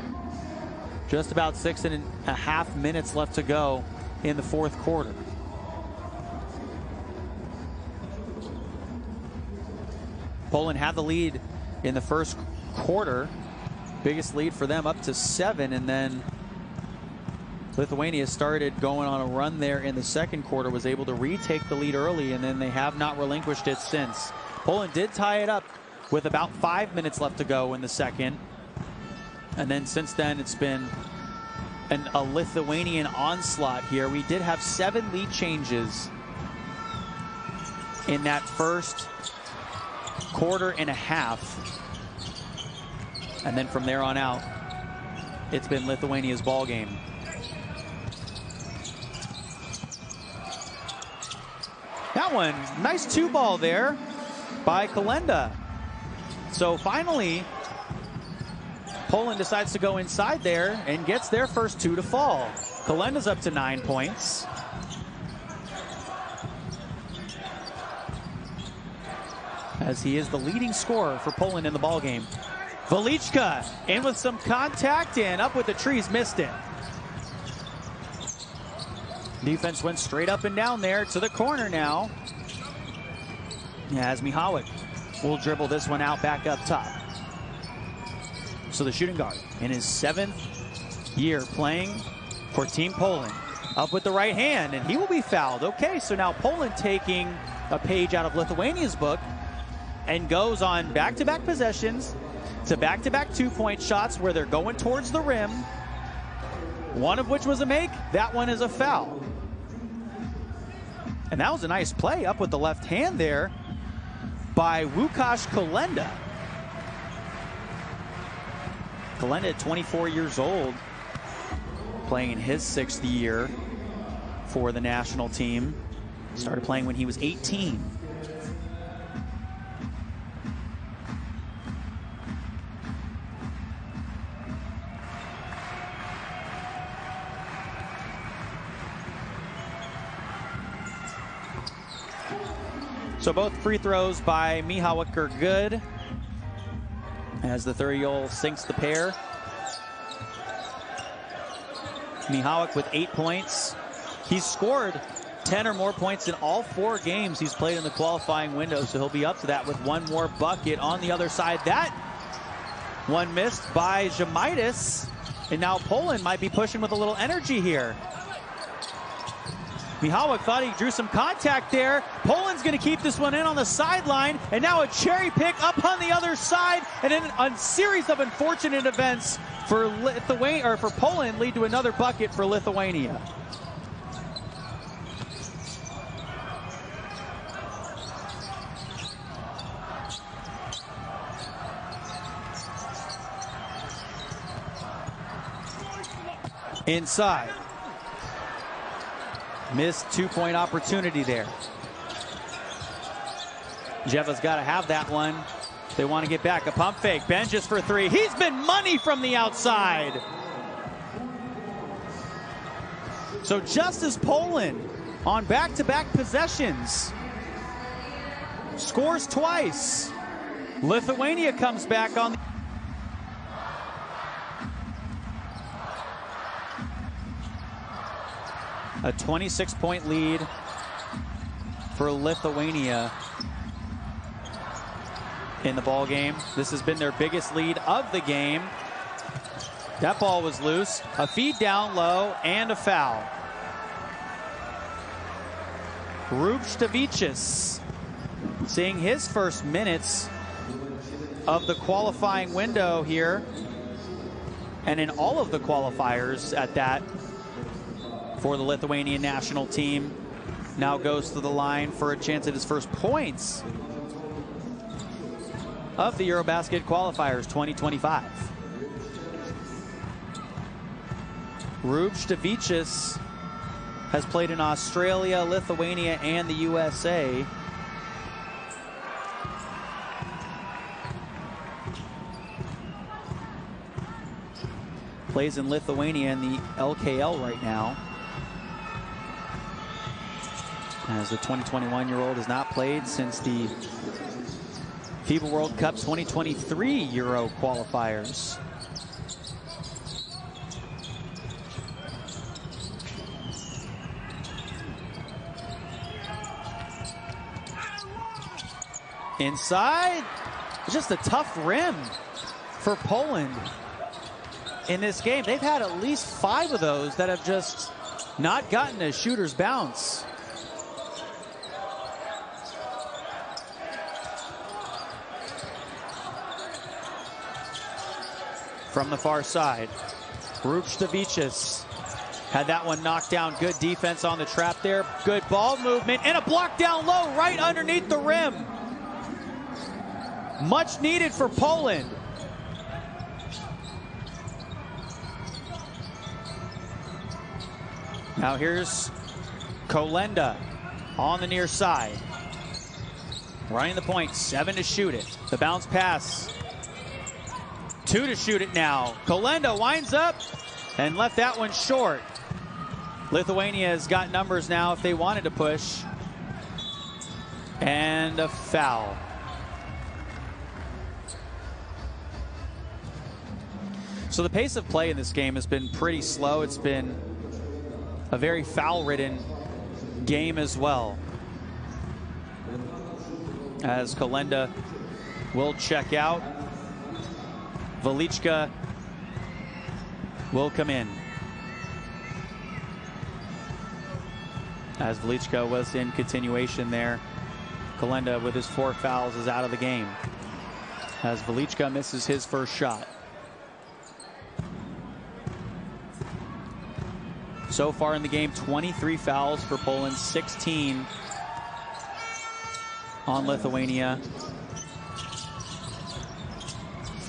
Just about 6.5 minutes left to go in the 4th quarter. Poland had the lead in the 1st quarter. Biggest lead for them, up to 7, and then Lithuania started going on a run there in the 2nd quarter, was able to retake the lead early, and then they have not relinquished it since. Poland did tie it up with about 5 minutes left to go in the 2nd. And then since then, it's been a Lithuanian onslaught here. We did have 7 lead changes in that 1st quarter and a half. And then from there on out, it's been Lithuania's ball game. That one, nice 2-ball there by Kalenda. So finally, Poland decides to go inside there and gets their first 2 to fall. Kalenda's up to 9 points. As he is the leading scorer for Poland in the ballgame. Velichka in with some contact and up with the trees, missed it. Defense went straight up and down there to the corner now. As Mihalik will dribble this one out back up top. So the shooting guard in his 7th year playing for Team Poland. Up with the right hand, and he will be fouled. Okay, so now Poland taking a page out of Lithuania's book and goes on back-to-back possessions to back-to-back 2-point shots where they're going towards the rim. One of which was a make, that one is a foul. And that was a nice play up with the left hand there by Łukasz Kalenda. Kolenda at 24 years old, playing in his 6th year for the national team. Started playing when he was 18. So both free throws by Mihawek are good, as the 30-year-old sinks the pair. Mihawek with 8 points. He's scored 10 or more points in all 4 games he's played in the qualifying window, so he'll be up to that with one more bucket on the other side. That one missed by Jamaitis, and now Poland might be pushing with a little energy here. Mihawek thought he drew some contact there. Poland's going to keep this one in on the sideline, and now a cherry pick up on the other side, and then a series of unfortunate events for Poland lead to another bucket for Lithuania. Inside. Missed 2-point opportunity there. Jeva's got to have that one. They want to get back. A pump fake. Benches for 3. He's been money from the outside. So just as Poland on back-to-back possessions scores twice, Lithuania comes back on. A 26-point lead for Lithuania in the ball game. This has been their biggest lead of the game. That ball was loose. A feed down low and a foul. Rubstavicius seeing his first minutes of the qualifying window here, and in all of the qualifiers at that, for the Lithuanian national team. Now goes to the line for a chance at his first points of the Eurobasket qualifiers 2025. Rubstavicius has played in Australia, Lithuania, and the USA. Plays in Lithuania in the LKL right now, as the 21-year-old has not played since the FIBA World Cup 2023 Euro qualifiers. Inside, just a tough rim for Poland in this game. They've had at least 5 of those that have just not gotten a shooter's bounce. From the far side, Rubstavicius had that one knocked down. Good defense on the trap there. Good ball movement and a block down low right underneath the rim. Much needed for Poland. Now here's Kolenda on the near side. Running the point, 7 to shoot it. The bounce pass. 2 to shoot it now. Kolenda winds up and left that one short. Lithuania has got numbers now if they wanted to push. And a foul. So the pace of play in this game has been pretty slow. It's been a very foul-ridden game as well, as Kolenda will check out. Velichka will come in, as Velichka was in continuation there. Kolenda with his 4 fouls is out of the game, as Velichka misses his first shot. So far in the game, 23 fouls for Poland, 16 on Lithuania.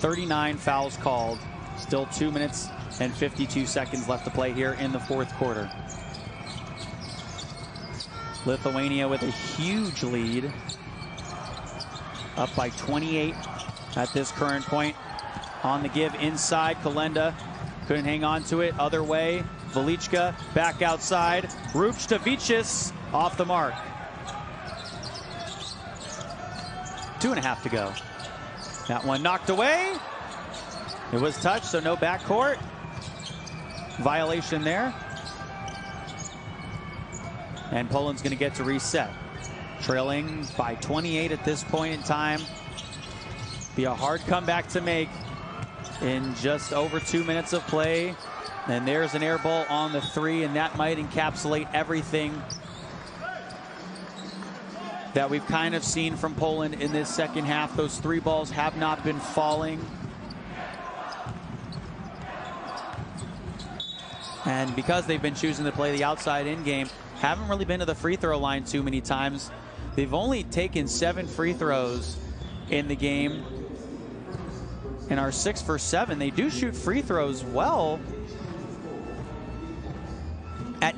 39 fouls called Still 2 minutes and 52 seconds left to play here in the fourth quarter. Lithuania with a huge lead, up by 28 at this current point. On the give inside, Kalenda couldn't hang on to it. Other way, Velichka back outside. Rupstavicius off the mark. 2.5 to go. That one knocked away. It was touched, so no backcourt violation there. And Poland's going to get to reset. Trailing by 28 at this point in time. Be a hard comeback to make in just over 2 minutes of play. And there's an air ball on the three, and that might encapsulate everything that we've kind of seen from Poland in this second half. Those three balls have not been falling. And because they've been choosing to play the outside in game, haven't really been to the free throw line too many times. They've only taken 7 free throws in the game and are 6 for 7. They do shoot free throws well at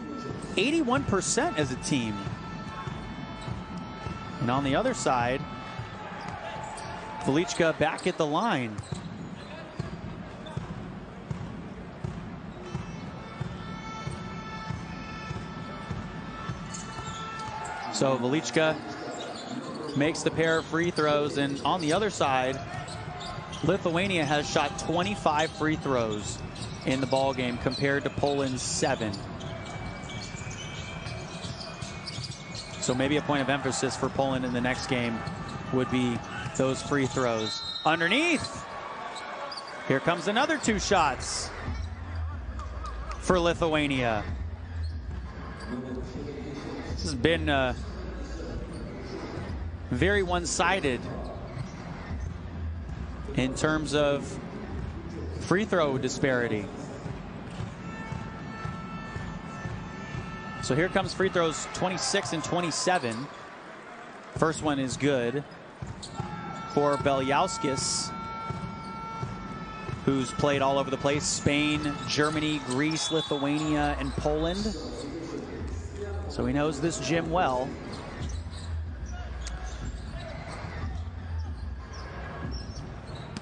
81% as a team. And on the other side, Velichka back at the line. So Velichka makes the pair of free throws, and on the other side, Lithuania has shot 25 free throws in the ball game compared to Poland's 7. So maybe a point of emphasis for Poland in the next game would be those free throws. Underneath, here comes another 2 shots for Lithuania. This has been very one-sided in terms of free throw disparity. So here comes free throws 26 and 27. First one is good for Belyauskas, who's played all over the place. Spain, Germany, Greece, Lithuania, and Poland. So he knows this gym well.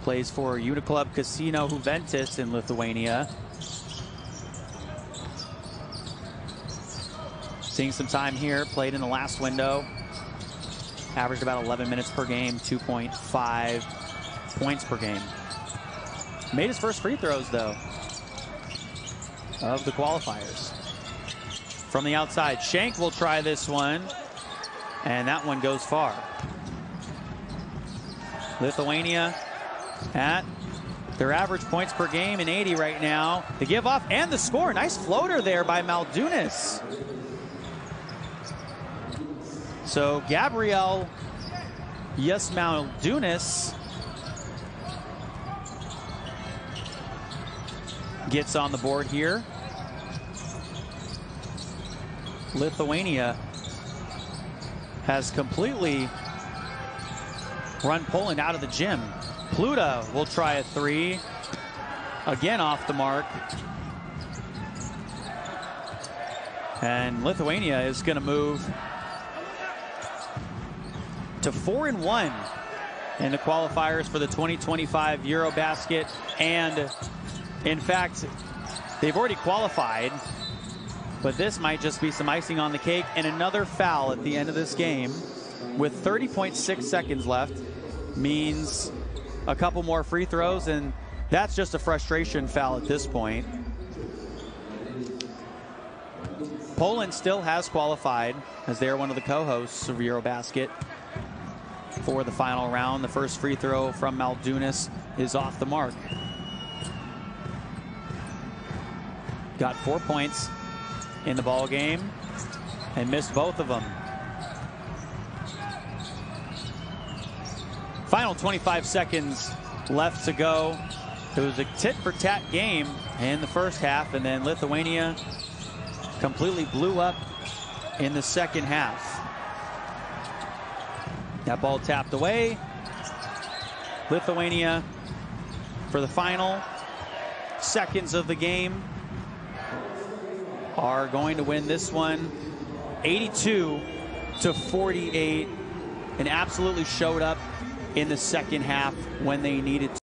Plays for Uniclub Casino Juventus in Lithuania. Seeing some time here, played in the last window. Averaged about 11 minutes per game, 2.5 points per game. Made his first free throws, though, of the qualifiers. From the outside, Shank will try this one, and that one goes far. Lithuania at their average points per game in 80 right now. The give off and the score. Nice floater there by Maldunis. So Gabriel Maldunis gets on the board here. Lithuania has completely run Poland out of the gym. Pluta will try a 3. Again off the mark. And Lithuania is going to move to 4-1 in the qualifiers for the 2025 Eurobasket. And in fact, they've already qualified, but this might just be some icing on the cake. And another foul at the end of this game with 30.6 seconds left means a couple more free throws, and that's just a frustration foul at this point. Poland still has qualified as they're one of the co-hosts of Eurobasket for the final round. The first free throw from Maldunis is off the mark. Got 4 points in the ball game and missed both of them. Final 25 seconds left to go. It was a tit-for-tat game in the first half, and then Lithuania completely blew up in the second half. That ball tapped away. Lithuania for the final. seconds of the game are going to win this one 82-48, and absolutely showed up in the second half when they needed to.